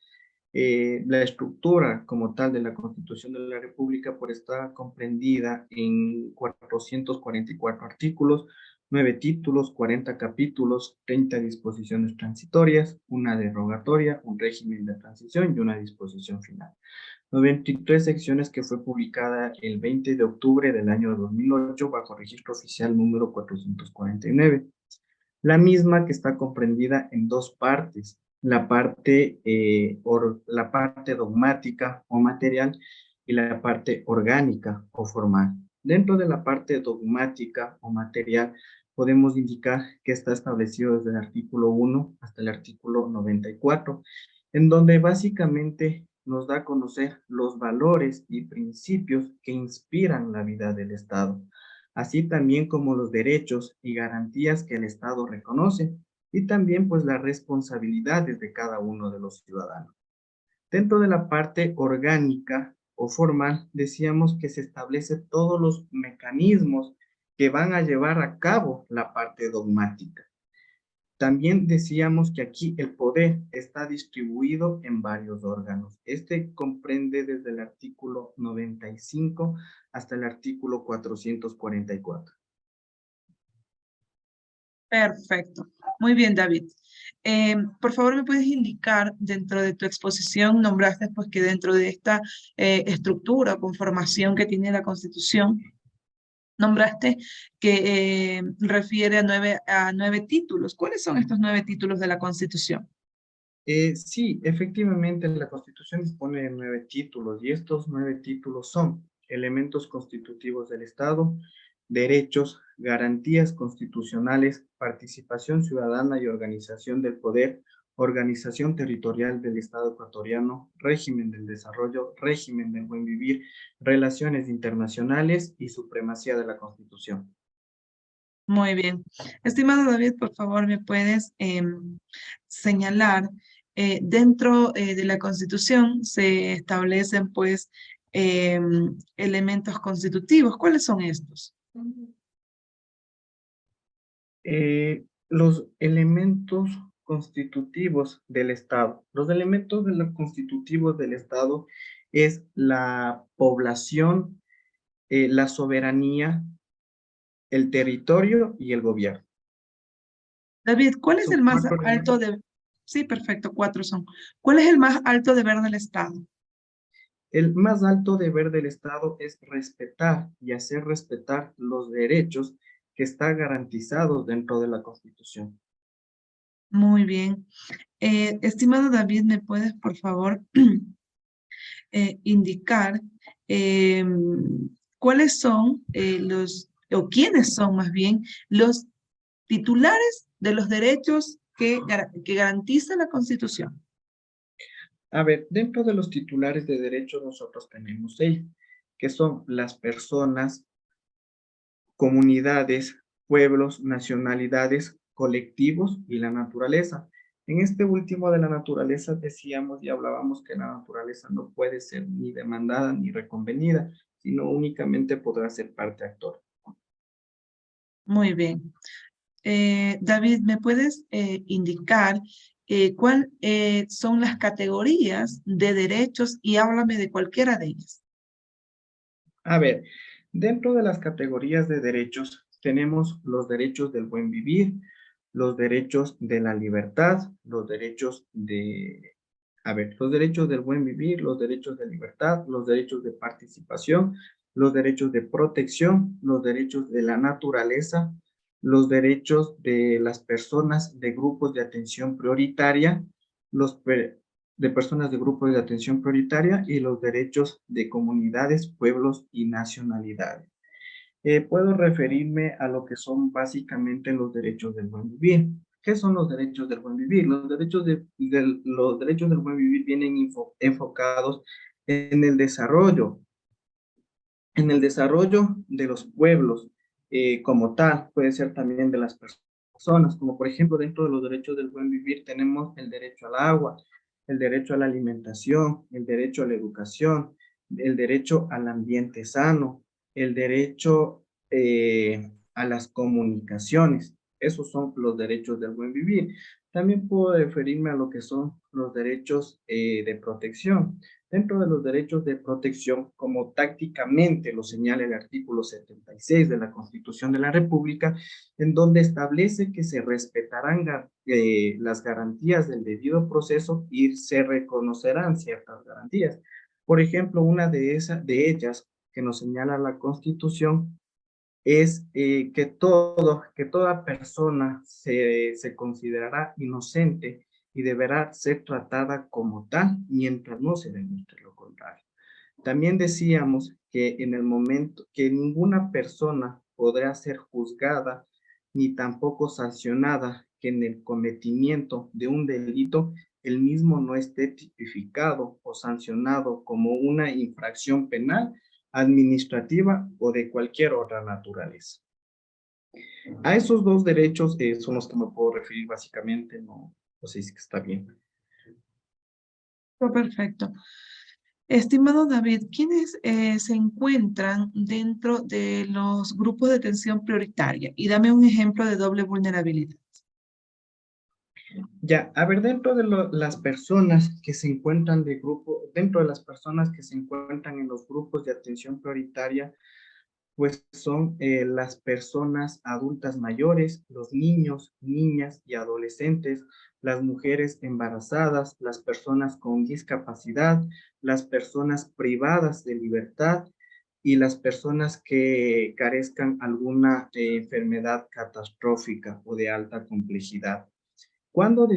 la estructura como tal de la Constitución de la República, pues está comprendida en 444 artículos, 9 títulos, 40 capítulos, 30 disposiciones transitorias, una derogatoria, un régimen de transición y una disposición final. 93 secciones que fue publicada el 20 de octubre del año 2008 bajo registro oficial número 449. La misma que está comprendida en dos partes, la parte dogmática o material y la parte orgánica o formal. Dentro de la parte dogmática o material podemos indicar que está establecido desde el artículo 1 hasta el artículo 94, en donde básicamente nos da a conocer los valores y principios que inspiran la vida del Estado, así también como los derechos y garantías que el Estado reconoce, y también pues las responsabilidades de cada uno de los ciudadanos. Dentro de la parte orgánica o formal, decíamos que se establece todos los mecanismos que van a llevar a cabo la parte dogmática. También decíamos que aquí el poder está distribuido en varios órganos. Este comprende desde el artículo 95 hasta el artículo 444. Perfecto. Muy bien, David. Por favor, ¿me puedes indicar dentro de tu exposición, nombraste pues que dentro de esta estructura o conformación que tiene la Constitución, nombraste que refiere a nueve títulos. ¿Cuáles son estos 9 títulos de la Constitución? Sí, efectivamente la Constitución dispone de 9 títulos y estos 9 títulos son elementos constitutivos del Estado, derechos, garantías constitucionales, participación ciudadana y organización del poder, organización territorial del Estado ecuatoriano, régimen del desarrollo, régimen del buen vivir, relaciones internacionales y supremacía de la Constitución. Muy bien. Estimado David, por favor, ¿me puedes señalar dentro de la Constitución se establecen pues elementos constitutivos? ¿Cuáles son estos? Los elementos constitutivos del Estado. Los elementos constitutivos del Estado es la población, la soberanía, el territorio y el gobierno. David, ¿cuál es Son el más 4 alto elementos. de... Sí, perfecto, 4 son. ¿Cuál es el más alto deber del Estado? El más alto deber del Estado es respetar y hacer respetar los derechos que están garantizados dentro de la Constitución. Muy bien. Estimado David, ¿me puedes, por favor, indicar cuáles son o quiénes son más bien los titulares de los derechos que garantiza la Constitución? A ver, dentro de los titulares de derechos nosotros tenemos 6, que son las personas, comunidades, pueblos, nacionalidades, colectivos y la naturaleza. En este último de la naturaleza decíamos y hablábamos que la naturaleza no puede ser ni demandada ni reconvenida, sino únicamente podrá ser parte actor. Muy bien. David, ¿me puedes indicar cuáles son las categorías de derechos y háblame de cualquiera de ellas? A ver, dentro de las categorías de derechos tenemos los derechos del buen vivir, los derechos de la libertad, los derechos los derechos del buen vivir, los derechos de libertad, los derechos de participación, los derechos de protección, los derechos de la naturaleza, los derechos de las personas de grupos de atención prioritaria, de personas de grupos de atención prioritaria y los derechos de comunidades, pueblos y nacionalidades. Puedo referirme a lo que son básicamente los derechos del buen vivir. ¿Qué son los derechos del buen vivir? Los derechos del buen vivir vienen enfocados en en el desarrollo de los pueblos como tal, puede ser también de las personas, como por ejemplo dentro de los derechos del buen vivir tenemos el derecho al agua, el derecho a la alimentación, el derecho a la educación, el derecho al ambiente sano, el derecho a las comunicaciones. Esos son los derechos del buen vivir. También puedo referirme a lo que son los derechos de protección. Dentro de los derechos de protección, como tácticamente lo señala el artículo 76 de la Constitución de la República, en donde establece que se respetarán las garantías del debido proceso y se reconocerán ciertas garantías. Por ejemplo, una de ellas que nos señala la Constitución es que toda persona se considerará inocente y deberá ser tratada como tal mientras no se demuestre lo contrario. También decíamos que en el momento que ninguna persona podrá ser juzgada ni tampoco sancionada que en el cometimiento de un delito el mismo no esté tipificado o sancionado como una infracción penal, administrativa o de cualquier otra naturaleza. A esos dos derechos son los que me puedo referir básicamente, no sé si está bien. Perfecto. Estimado David, ¿quiénes se encuentran dentro de los grupos de atención prioritaria? Y dame un ejemplo de doble vulnerabilidad. Ya, a ver, dentro de las personas que se encuentran dentro de las personas que se encuentran en los grupos de atención prioritaria, pues son las personas adultas mayores, los niños, niñas y adolescentes, las mujeres embarazadas, las personas con discapacidad, las personas privadas de libertad y las personas que carezcan alguna enfermedad catastrófica o de alta complejidad. ¿Cuándo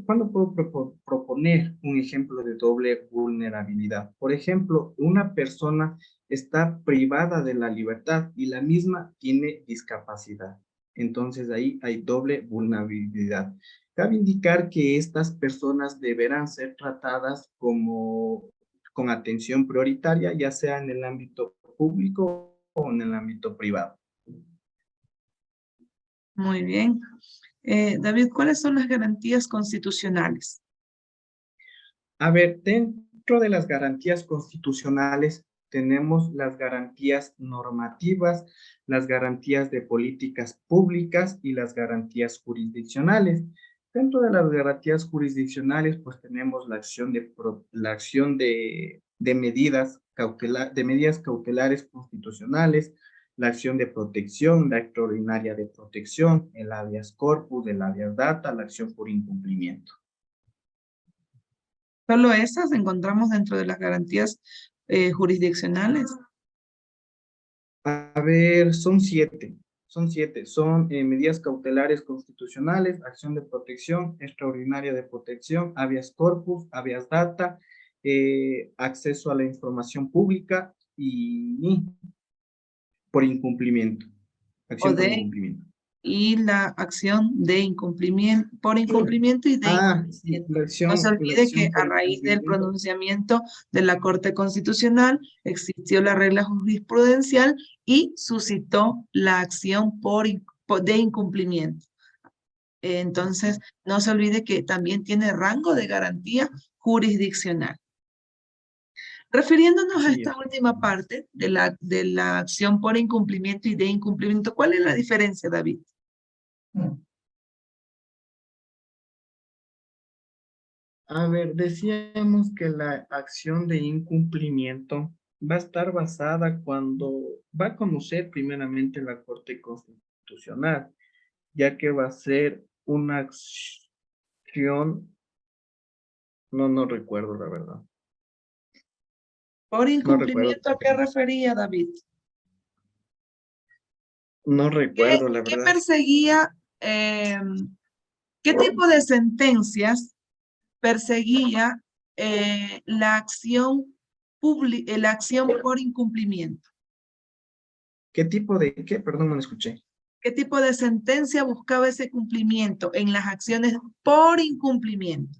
cuándo puedo proponer un ejemplo de doble vulnerabilidad? Por ejemplo, una persona está privada de la libertad y la misma tiene discapacidad. Entonces ahí hay doble vulnerabilidad. Cabe indicar que estas personas deberán ser tratadas con atención prioritaria, ya sea en el ámbito público o en el ámbito privado. Muy bien. David, ¿cuáles son las garantías constitucionales? A ver, dentro de las garantías constitucionales tenemos las garantías normativas, las garantías de políticas públicas y las garantías jurisdiccionales. Dentro de las garantías jurisdiccionales, pues tenemos la acción de medidas cautelares constitucionales, la acción de protección, la extraordinaria de protección, el habeas corpus, el habeas data, la acción por incumplimiento. Solo esas encontramos dentro de las garantías jurisdiccionales. A ver, son siete, son medidas cautelares constitucionales, acción de protección, extraordinaria de protección, habeas corpus, habeas data, acceso a la información pública y por incumplimiento, acción por incumplimiento. Y la acción de incumplimiento, por incumplimiento y de Sí, incumplimiento. No se olvide que a raíz del pronunciamiento de la Corte Constitucional existió la regla jurisprudencial y suscitó la acción de incumplimiento. Entonces, no se olvide que también tiene rango de garantía jurisdiccional. Refiriéndonos a esta última parte de la acción por incumplimiento y de incumplimiento, ¿cuál es la diferencia, David? A ver, decíamos que la acción de incumplimiento va a estar basada cuando va a conocer primeramente la Corte Constitucional, ya que va a ser una acción, no recuerdo la verdad. ¿Por incumplimiento no a qué refería, David? No recuerdo la ¿Qué verdad. perseguía, qué tipo de sentencias perseguía la acción por incumplimiento? ¿Qué tipo de qué? Perdón, no me escuché. ¿Qué tipo de sentencia buscaba ese cumplimiento en las acciones por incumplimiento?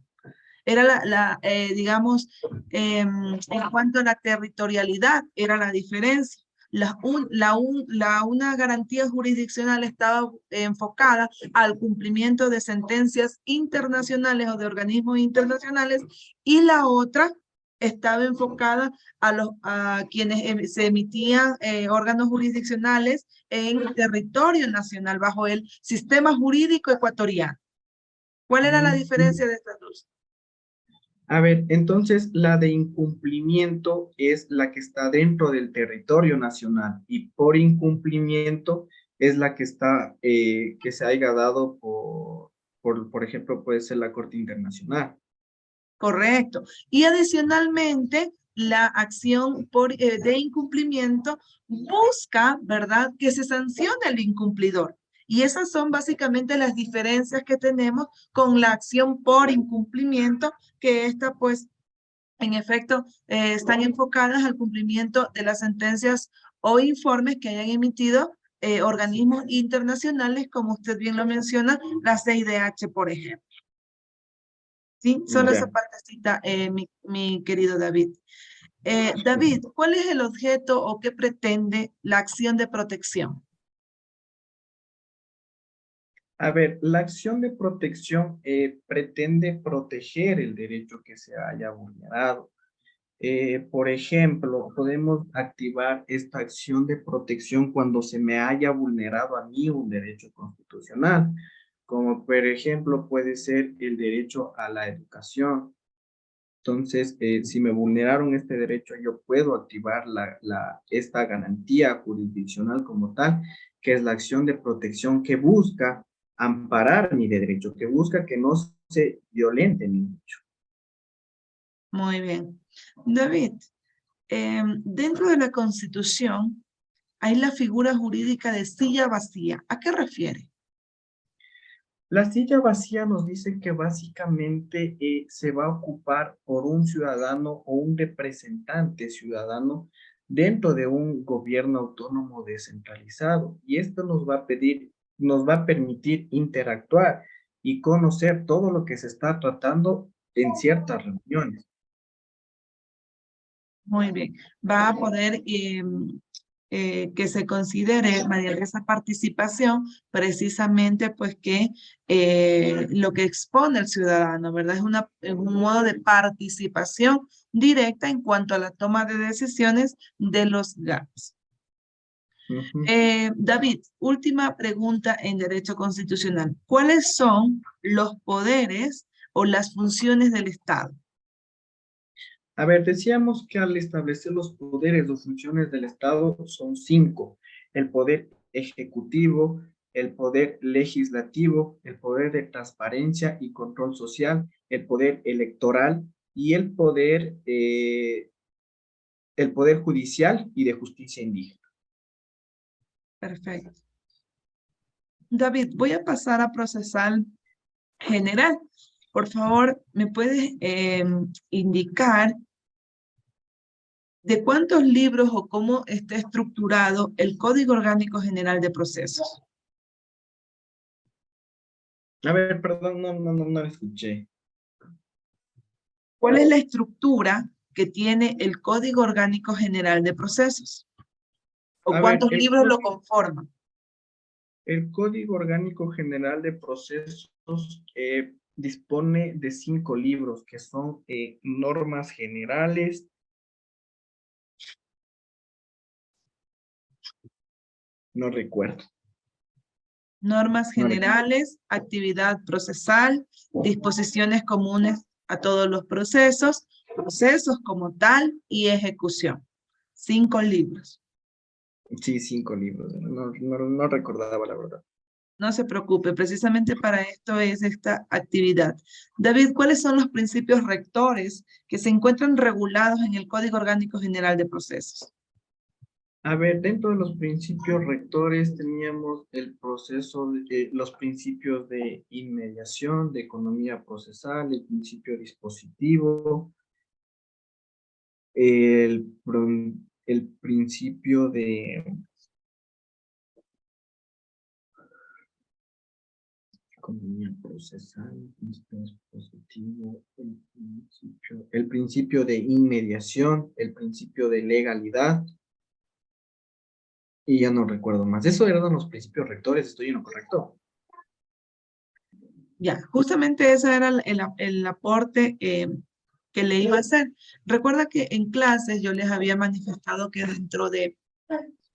Era digamos, en cuanto a la territorialidad, era la diferencia. Una garantía jurisdiccional estaba enfocada al cumplimiento de sentencias internacionales o de organismos internacionales, y la otra estaba enfocada a quienes se emitían órganos jurisdiccionales en territorio nacional bajo el sistema jurídico ecuatoriano. ¿Cuál era la diferencia de estas dos? A ver, entonces la de incumplimiento es la que está dentro del territorio nacional y por incumplimiento es la que está, que se haya dado por ejemplo, puede ser la Corte Internacional. Correcto. Y adicionalmente, la acción de incumplimiento busca, ¿verdad?, que se sancione al incumplidor. Y esas son básicamente las diferencias que tenemos con la acción por incumplimiento, que esta, pues, en efecto, están enfocadas al cumplimiento de las sentencias o informes que hayan emitido organismos internacionales, como usted bien lo menciona, la CIDH, por ejemplo. Sí, solo esa Ya. partecita, mi querido David. David, ¿cuál es el objeto o qué pretende la acción de protección? A ver, la acción de protección pretende proteger el derecho que se haya vulnerado. Por ejemplo, podemos activar esta acción de protección cuando se me haya vulnerado a mí un derecho constitucional, como por ejemplo puede ser el derecho a la educación. Entonces, si me vulneraron este derecho, yo puedo activar esta garantía jurisdiccional como tal, que es la acción de protección que busca amparar mi derecho, que busca que no se violente mi derecho. Muy bien. David, dentro de la Constitución hay la figura jurídica de silla vacía. ¿A qué refiere? La silla vacía nos dice que básicamente se va a ocupar por un ciudadano o un representante ciudadano dentro de un gobierno autónomo descentralizado. Y esto nos va a permitir interactuar y conocer todo lo que se está tratando en ciertas reuniones. Muy bien. Va a poder que se considere mediante esa participación precisamente pues que lo que expone el ciudadano, ¿verdad? Es un modo de participación directa en cuanto a la toma de decisiones de los GATS. Ujú. David, última pregunta en derecho constitucional. ¿Cuáles son los poderes o las funciones del Estado? A ver, decíamos que al establecer los poderes o funciones del Estado son 5: el poder ejecutivo, el poder legislativo, el poder de transparencia y control social, el poder electoral y el poder judicial y de justicia indígena. Perfecto. David, voy a pasar a procesal general. Por favor, ¿me puedes indicar de cuántos libros o cómo está estructurado el Código Orgánico General de Procesos? A ver, perdón, no escuché. ¿Cuál es la estructura que tiene el Código Orgánico General de Procesos? ¿O A ver, cuántos libros lo conforman? el Código Orgánico General de Procesos dispone de 5 libros que son normas generales. No recuerdo. Normas No recuerdo. generales, actividad procesal, disposiciones comunes a todos los procesos, procesos como tal y ejecución. 5 libros. Sí, 5 libros. No recordaba la verdad. No se preocupe, precisamente para esto es esta actividad. David, ¿cuáles son los principios rectores que se encuentran regulados en el Código Orgánico General de Procesos? A ver, dentro de los principios rectores teníamos los principios de inmediación, de economía procesal, el principio dispositivo, el principio de economía procesal, principio dispositivo, el principio de inmediación, el principio de legalidad. Y ya no recuerdo más. Eso eran los principios rectores, ¿estoy en lo correcto? Ya, justamente ese era el aporte que le iba a hacer. Recuerda que en clases yo les había manifestado que dentro de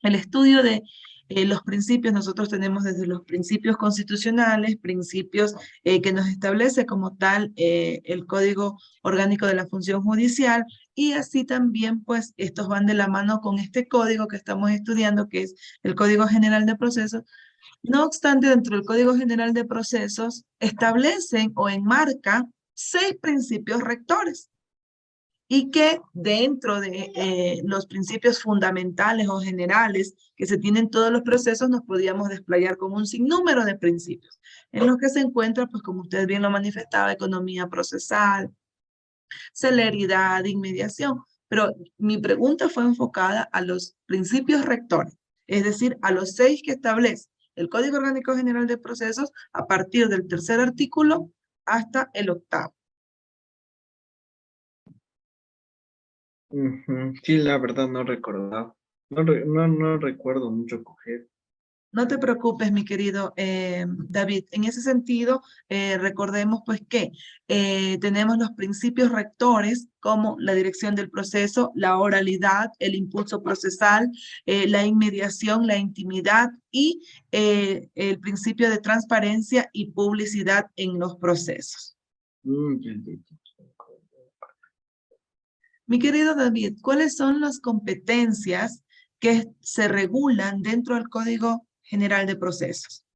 el estudio de los principios, nosotros tenemos desde los principios constitucionales, principios que nos establece como tal el Código Orgánico de la Función Judicial, y así también pues estos van de la mano con este código que estamos estudiando, que es el Código General de Procesos. No obstante, dentro del Código General de Procesos establecen o enmarca 6 principios rectores, y que dentro de los principios fundamentales o generales que se tienen en todos los procesos nos podíamos desplayar con un sinnúmero de principios, en los que se encuentra, pues como usted bien lo manifestaba, economía procesal, celeridad, inmediación. Pero mi pregunta fue enfocada a los principios rectores, es decir, a los 6 que establece el Código Orgánico General de Procesos a partir del tercer artículo hasta el 8º. Ujú. Sí, la verdad no recordaba. No recuerdo mucho coger. No te preocupes, mi querido David. En ese sentido, recordemos pues que tenemos los principios rectores como la dirección del proceso, la oralidad, el impulso procesal, la inmediación, la intimidad y el principio de transparencia y publicidad en los procesos. Ya, ya, ya. Mi querido David, ¿cuáles son las competencias que se regulan dentro del Código General de Procesos?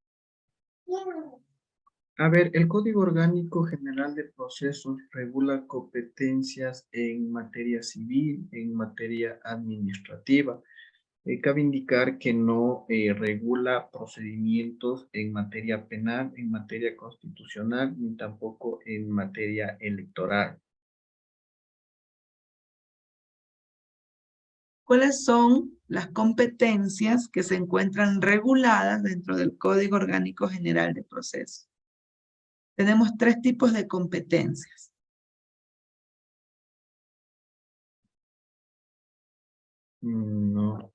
A ver, el Código Orgánico General de Procesos regula competencias en materia civil, en materia administrativa. Cabe indicar que no regula procedimientos en materia penal, en materia constitucional, ni tampoco en materia electoral. ¿Cuáles son las competencias que se encuentran reguladas dentro del Código Orgánico General de Procesos? Tenemos 3 tipos de competencias. No,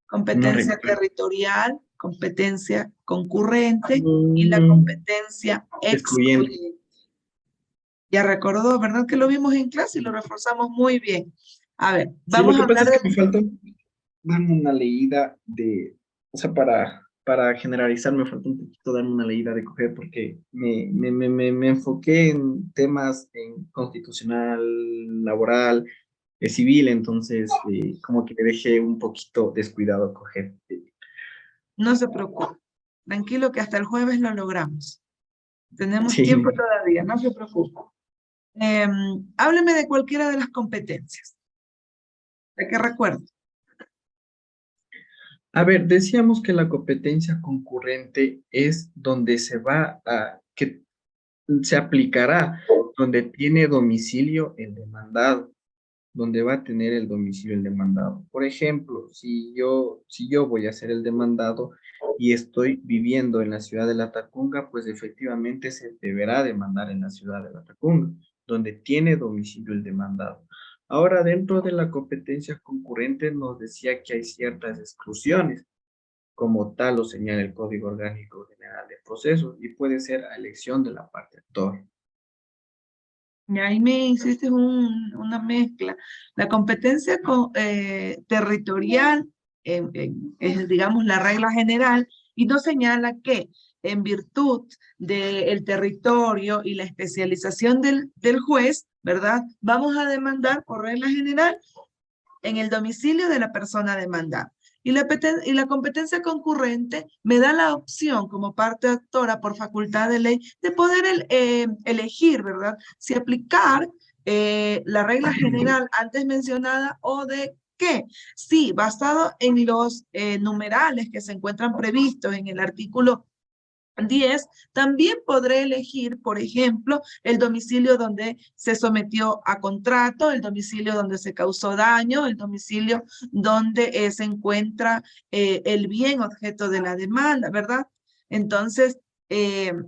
Competencia recuerdo. territorial, competencia concurrente y la Mm, competencia excluyente. excluyente. Ya recordó, ¿verdad? Que lo vimos en clase y lo reforzamos muy bien. A ver, Sí, lo vamos a que pasa hablar es que de... me falta darme una leída de, o sea, para generalizar me falta un poquito darme una leída de coger porque me enfoqué en temas en constitucional, laboral, civil, entonces como que me dejé un poquito descuidado coger. No se preocupe. Tranquilo que hasta el jueves lo logramos. Tenemos Sí. tiempo todavía, no se preocupe. Hábleme de cualquiera de las competencias. ¿De qué recuerdo? A ver, decíamos que la competencia concurrente es donde se va a, que se aplicará, donde tiene domicilio el demandado, donde va a tener el domicilio el demandado. Por ejemplo, si yo voy a ser el demandado y estoy viviendo en la ciudad de La Tacunga, pues efectivamente se deberá demandar en la ciudad de La Tacunga, donde tiene domicilio el demandado. Ahora, dentro de la competencia concurrente nos decía que hay ciertas exclusiones, como tal lo señala el Código Orgánico General de Procesos, y puede ser a elección de la parte actor. Y ahí me hiciste una mezcla. La competencia territorial es, digamos, la regla general y nos señala que en virtud del territorio y la especialización del juez, ¿verdad? Vamos a demandar por regla general en el domicilio de la persona demandada. Y la competencia concurrente me da la opción como parte actora por facultad de ley de poder elegir, ¿verdad? Si aplicar la regla general antes mencionada o de qué. Sí, basado en los numerales que se encuentran previstos en el artículo 10, también podré elegir, por ejemplo, el domicilio donde se sometió a contrato, el domicilio donde se causó daño, el domicilio donde se encuentra el bien objeto de la demanda, ¿verdad? Entonces,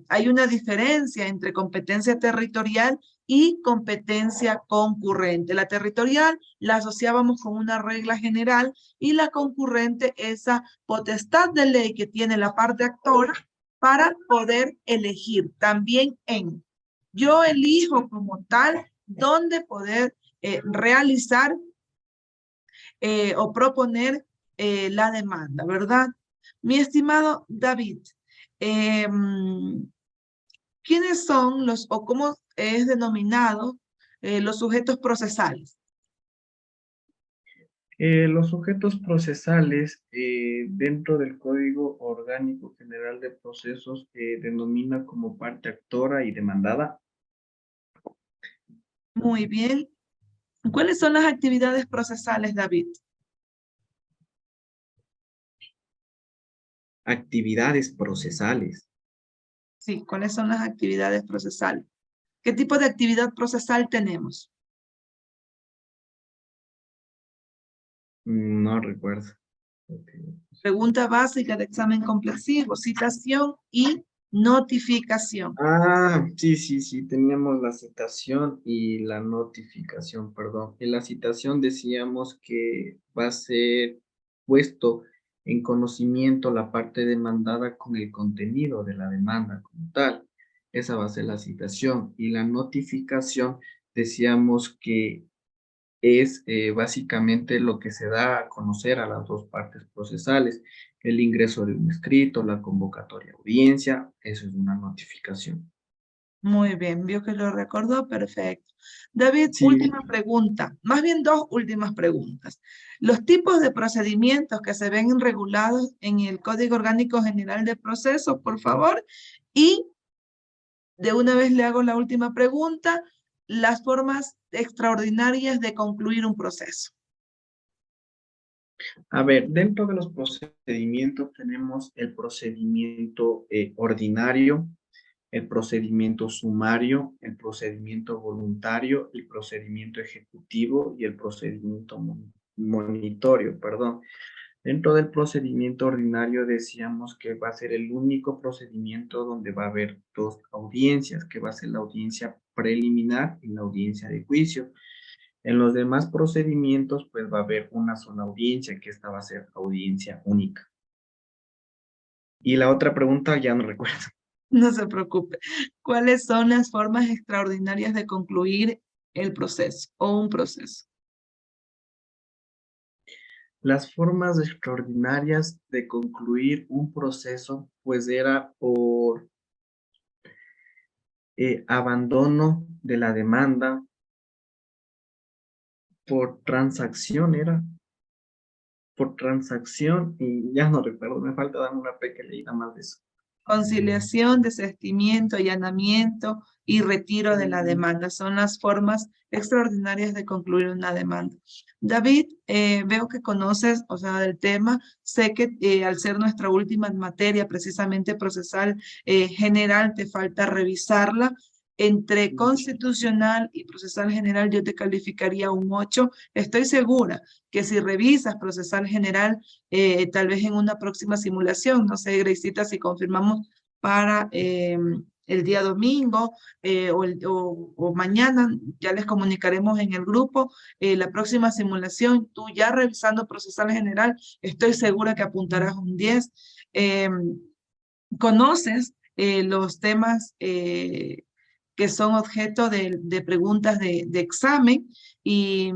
hay una diferencia entre competencia territorial y competencia concurrente. La territorial la asociábamos con una regla general y la concurrente esa potestad de ley que tiene la parte actora para poder elegir también yo elijo como tal dónde poder realizar o proponer la demanda, ¿verdad? Mi estimado David, ¿quiénes son los o cómo es denominado los sujetos procesales? Los sujetos procesales dentro del Código Orgánico General de Procesos denomina como parte actora y demandada. Muy bien. ¿Cuáles son las actividades procesales, David? Actividades procesales. Sí, ¿cuáles son las actividades procesales? ¿Qué tipo de actividad procesal tenemos? No recuerdo. Pregunta básica de examen complexivo, citación y notificación. Ah, sí, sí, sí, teníamos la citación y la notificación, perdón. En la citación decíamos que va a ser puesto en conocimiento la parte demandada con el contenido de la demanda como tal. Esa va a ser la citación. Y la notificación decíamos que es básicamente lo que se da a conocer a las dos partes procesales, el ingreso de un escrito, la convocatoria a audiencia, eso es una notificación. Muy bien, vio que lo recordó, perfecto. David, Sí, última pregunta, más bien dos últimas preguntas. Los tipos de procedimientos que se ven regulados en el Código Orgánico General de Procesos, por favor, y de una vez le hago la última pregunta, las formas extraordinarias de concluir un proceso. a ver, dentro de los procedimientos tenemos el procedimiento ordinario, el procedimiento sumario, el procedimiento voluntario, el procedimiento ejecutivo y el procedimiento monitorio, perdón. Dentro del procedimiento ordinario decíamos que va a ser el único procedimiento donde va a haber dos audiencias, que va a ser la audiencia preliminar y la audiencia de juicio. En los demás procedimientos, pues va a haber una sola audiencia, que esta va a ser audiencia única. Y la otra pregunta ya no recuerdo. No se preocupe. ¿Cuáles son las formas extraordinarias de concluir el proceso o un proceso? Las formas extraordinarias de concluir un proceso, pues era por abandono de la demanda, por transacción, por transacción, y ya no recuerdo, me falta dar una pequeña leída más de eso. Conciliación, desistimiento, allanamiento y retiro de la demanda. Son las formas extraordinarias de concluir una demanda. David, veo que conoces, o sea, del tema. Sé que al ser nuestra última materia, precisamente procesal general, te falta revisarla. Entre constitucional y procesal general, yo te calificaría un 8. Estoy segura que si revisas procesal general, tal vez en una próxima simulación, no sé, Graciela, si confirmamos para el día domingo o mañana, ya les comunicaremos en el grupo la próxima simulación, tú ya revisando procesal general, estoy segura que apuntarás un 10. Conoces los temas que son objeto de preguntas de examen y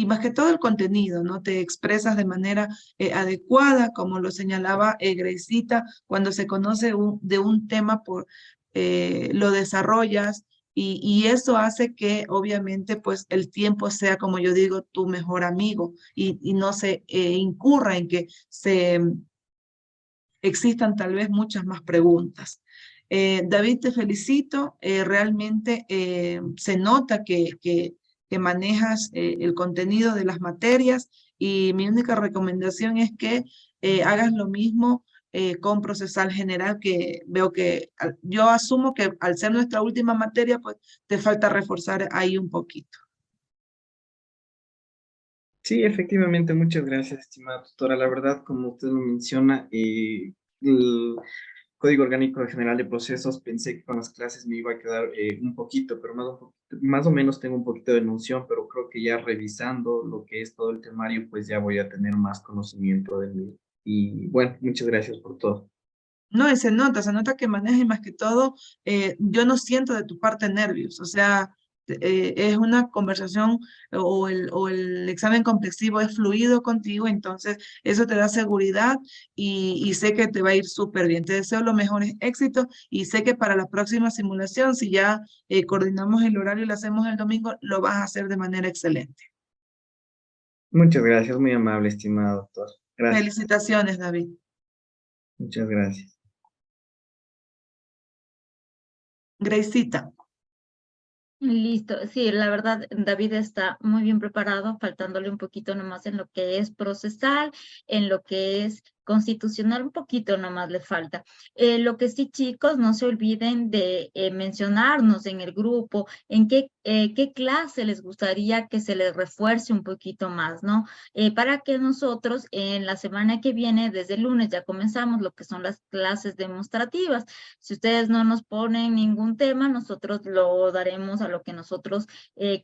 más que todo el contenido, ¿no? Te expresas de manera adecuada, como lo señalaba Gresita, cuando se conoce de un tema, lo desarrollas y eso hace que obviamente pues el tiempo sea, como yo digo, tu mejor amigo y no se incurra en que existan tal vez muchas más preguntas. David, te felicito. Realmente se nota que manejas el contenido de las materias y mi única recomendación es que hagas lo mismo con procesal general, que veo que yo asumo que al ser nuestra última materia, pues te falta reforzar ahí un poquito. Sí, efectivamente, muchas gracias, estimada doctora. La verdad, como usted lo menciona, Código Orgánico General de Procesos, pensé que con las clases me iba a quedar un poquito, pero más o menos tengo un poquito de noción, pero creo que ya revisando lo que es todo el temario, pues ya voy a tener más conocimiento de mí. Y bueno, muchas gracias por todo. No, y se nota que manejas y más que todo, yo no siento de tu parte nervios, o sea, es una conversación o el examen complexivo es fluido contigo, entonces eso te da seguridad y sé que te va a ir súper bien. Te deseo los mejores éxitos y sé que para la próxima simulación, si ya coordinamos el horario y lo hacemos el domingo, lo vas a hacer de manera excelente. Muchas gracias, muy amable, estimado doctor. Gracias, Felicitaciones, David. muchas gracias. Graciita. Listo, sí, la verdad, David está muy bien preparado, faltándole un poquito nomás en lo que es procesal, en lo que es constitucional, un poquito nomás le falta. Lo que sí, chicos, no se olviden de mencionarnos en el grupo en qué clase les gustaría que se les refuerce un poquito más, ¿no? Para que nosotros en la semana que viene, desde el lunes, ya comenzamos lo que son las clases demostrativas. Si ustedes no nos ponen ningún tema, nosotros lo daremos a lo que nosotros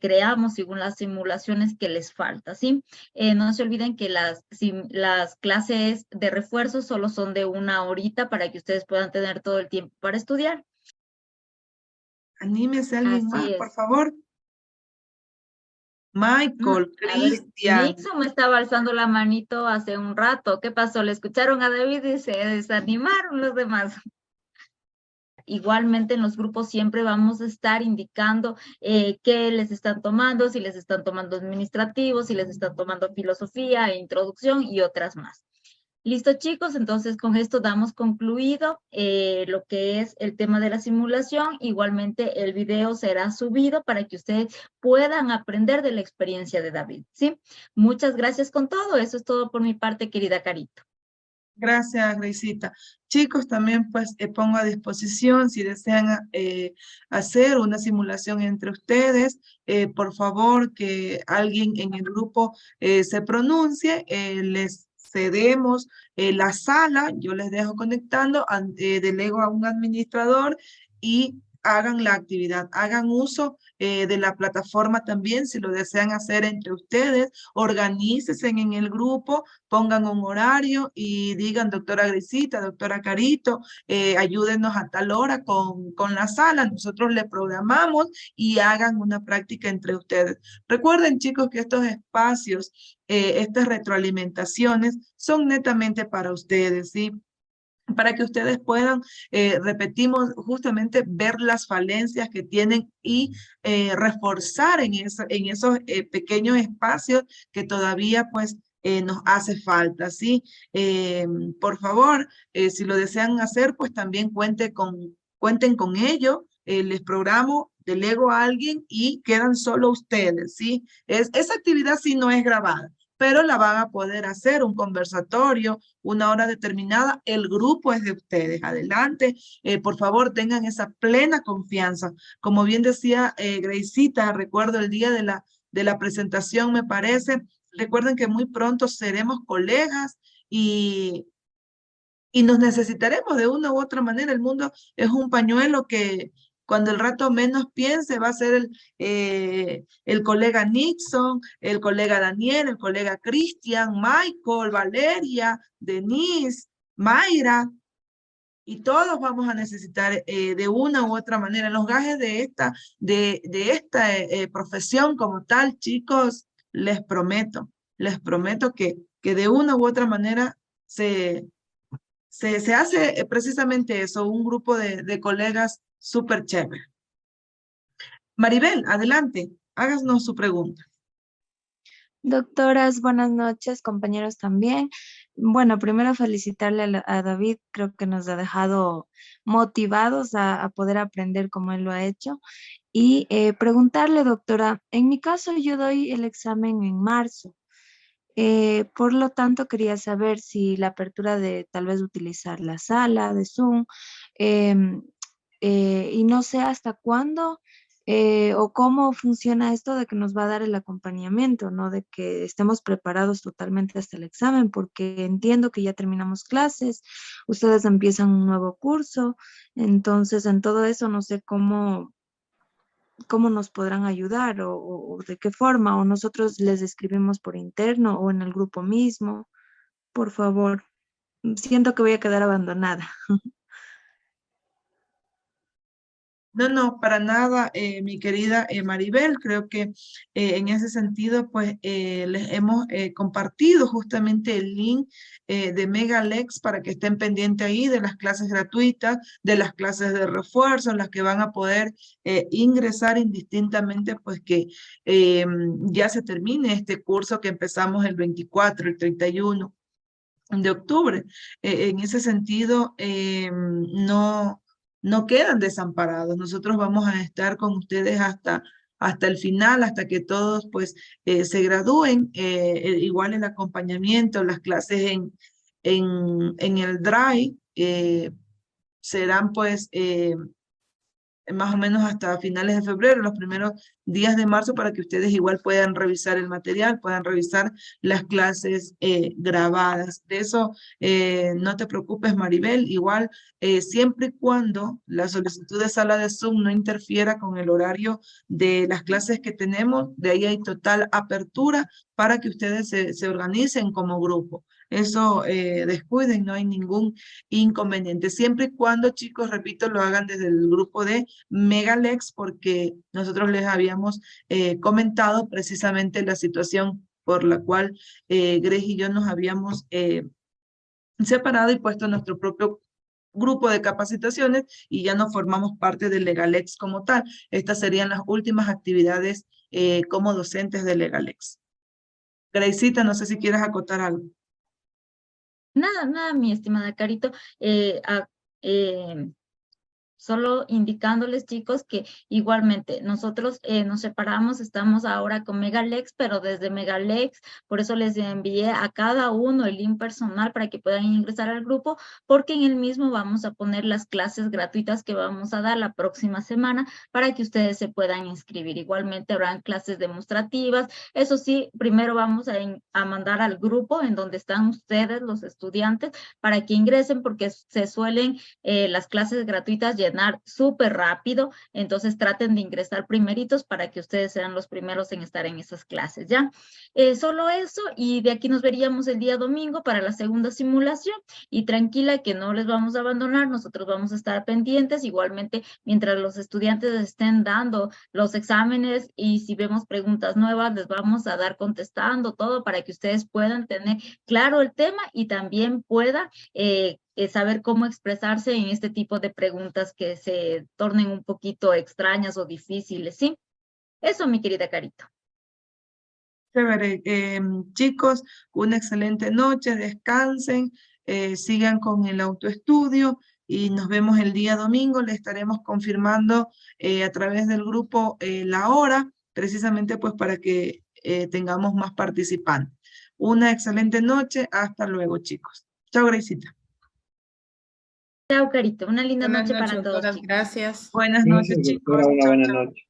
creamos según las simulaciones que les falta, ¿sí? No se olviden que las clases de refuerzo solo son de 1 horita para que ustedes puedan tener todo el tiempo para estudiar. Anímese alguien más, Así por es. favor. Michael, A ver, Cristian. Nixon me estaba alzando la manito hace un rato. ¿Qué pasó? ¿Le escucharon a David y se desanimaron los demás? Igualmente en los grupos siempre vamos a estar indicando qué les están tomando, si les están tomando administrativos, si les están tomando filosofía e introducción y otras más. Listo, chicos, entonces con esto damos concluido lo que es el tema de la simulación. Igualmente el video será subido para que ustedes puedan aprender de la experiencia de David, ¿sí? Muchas gracias con todo. Eso es todo por mi parte, querida Carito. Gracias, Graciita. Chicos, también pues pongo a disposición si desean hacer una simulación entre ustedes, por favor que alguien en el grupo se pronuncie, les cedemos la sala, yo les dejo conectando, delego a un administrador y hagan la actividad, hagan uso de la plataforma también si lo desean hacer entre ustedes, organícense en el grupo, pongan un horario y digan, doctora Grisita, doctora Carito, ayúdenos a tal hora con la sala, nosotros le programamos y hagan una práctica entre ustedes. Recuerden, chicos, que estos espacios, estas retroalimentaciones son netamente para ustedes, ¿sí? Para que ustedes puedan, repetimos, justamente ver las falencias que tienen y reforzar en esos pequeños espacios que todavía pues nos hace falta, ¿sí? Por favor, si lo desean hacer, pues también cuenten con ello, les programo, delego a alguien y quedan solo ustedes, ¿sí? Esa actividad sí no es grabada, pero la van a poder hacer, un conversatorio, una hora determinada, el grupo es de ustedes. Adelante, por favor, tengan esa plena confianza. Como bien decía Graciita, recuerdo el día de la presentación, me parece, recuerden que muy pronto seremos colegas y nos necesitaremos de una u otra manera. El mundo es un pañuelo que cuando el rato menos piense va a ser el colega Nixon, el colega Daniel, el colega Cristian, Michael, Valeria, Denise, Mayra, y todos vamos a necesitar de una u otra manera los gajes de esta profesión como tal, chicos, les prometo que de una u otra manera se hace precisamente eso, un grupo de colegas súper chévere. Maribel, adelante, háganos su pregunta. Doctoras, buenas noches, compañeros también. Bueno, primero felicitarle a David, creo que nos ha dejado motivados a poder aprender como él lo ha hecho. Y preguntarle, doctora, en mi caso yo doy el examen en marzo. Por lo tanto, quería saber si la apertura de tal vez utilizar la sala de Zoom em, y no sé hasta cuándo o cómo funciona esto de que nos va a dar el acompañamiento, ¿no? De que estemos preparados totalmente hasta el examen, porque entiendo que ya terminamos clases, ustedes empiezan un nuevo curso, entonces en todo eso no sé cómo nos podrán ayudar o de qué forma, o nosotros les escribimos por interno o en el grupo mismo, por favor. Siento que voy a quedar abandonada. No, no, para nada, mi querida Maribel. Creo que en ese sentido, pues les hemos compartido justamente el link de Megalex para que estén pendientes ahí de las clases gratuitas, de las clases de refuerzo, en las que van a poder ingresar indistintamente, pues que ya se termine este curso que empezamos el 24, el 31 de octubre. En ese sentido, no quedan desamparados. Nosotros vamos a estar con ustedes hasta el final, hasta que todos pues se gradúen. Igual el acompañamiento, las clases en el Drive serán pues más o menos hasta finales de febrero, los primeros días de marzo, para que ustedes igual puedan revisar el material, puedan revisar las clases grabadas. De eso no te preocupes, Maribel. Igual, siempre y cuando la solicitud de sala de Zoom no interfiera con el horario de las clases que tenemos, de ahí hay total apertura para que ustedes se organicen como grupo. Eso descuiden, no hay ningún inconveniente. Siempre y cuando, chicos, repito, lo hagan desde el grupo de Megalex, porque nosotros les habíamos comentado precisamente la situación por la cual Grace y yo nos habíamos separado y puesto nuestro propio grupo de capacitaciones y ya no formamos parte de Legalex como tal. Estas serían las últimas actividades como docentes de Legalex. Gracita, no sé si quieres acotar algo. Nada, nada, mi estimada Carito. Solo indicándoles, chicos, que igualmente nosotros nos separamos, estamos ahora con Megalex, pero desde Megalex, por eso les envié a cada uno el link personal para que puedan ingresar al grupo, porque en el mismo vamos a poner las clases gratuitas que vamos a dar la próxima semana para que ustedes se puedan inscribir. Igualmente habrán clases demostrativas. Eso sí, primero vamos a mandar al grupo en donde están ustedes, los estudiantes, para que ingresen, porque se suelen las clases gratuitas llenar súper rápido, entonces traten de ingresar primeritos para que ustedes sean los primeros en estar en esas clases, ¿ya? Solo eso, y de aquí nos veríamos el día domingo para la segunda simulación, y tranquila que no les vamos a abandonar, nosotros vamos a estar pendientes, igualmente mientras los estudiantes estén dando los exámenes, y si vemos preguntas nuevas, les vamos a dar contestando todo para que ustedes puedan tener claro el tema y también puedan saber cómo expresarse en este tipo de preguntas que se tornen un poquito extrañas o difíciles, ¿sí? Eso, mi querida Carito. Chévere. Chicos, una excelente noche, descansen, sigan con el autoestudio y nos vemos el día domingo. Le estaremos confirmando a través del grupo la hora, precisamente pues para que tengamos más participantes. Una excelente noche, hasta luego, chicos. Chao, Gracita. Chao, Carito. Una linda Buenas noche para noches, todos, doctoras, chicos. gracias. Buenas noches, Gracias, chicos. doctora. Una Chao, buena chao. noche.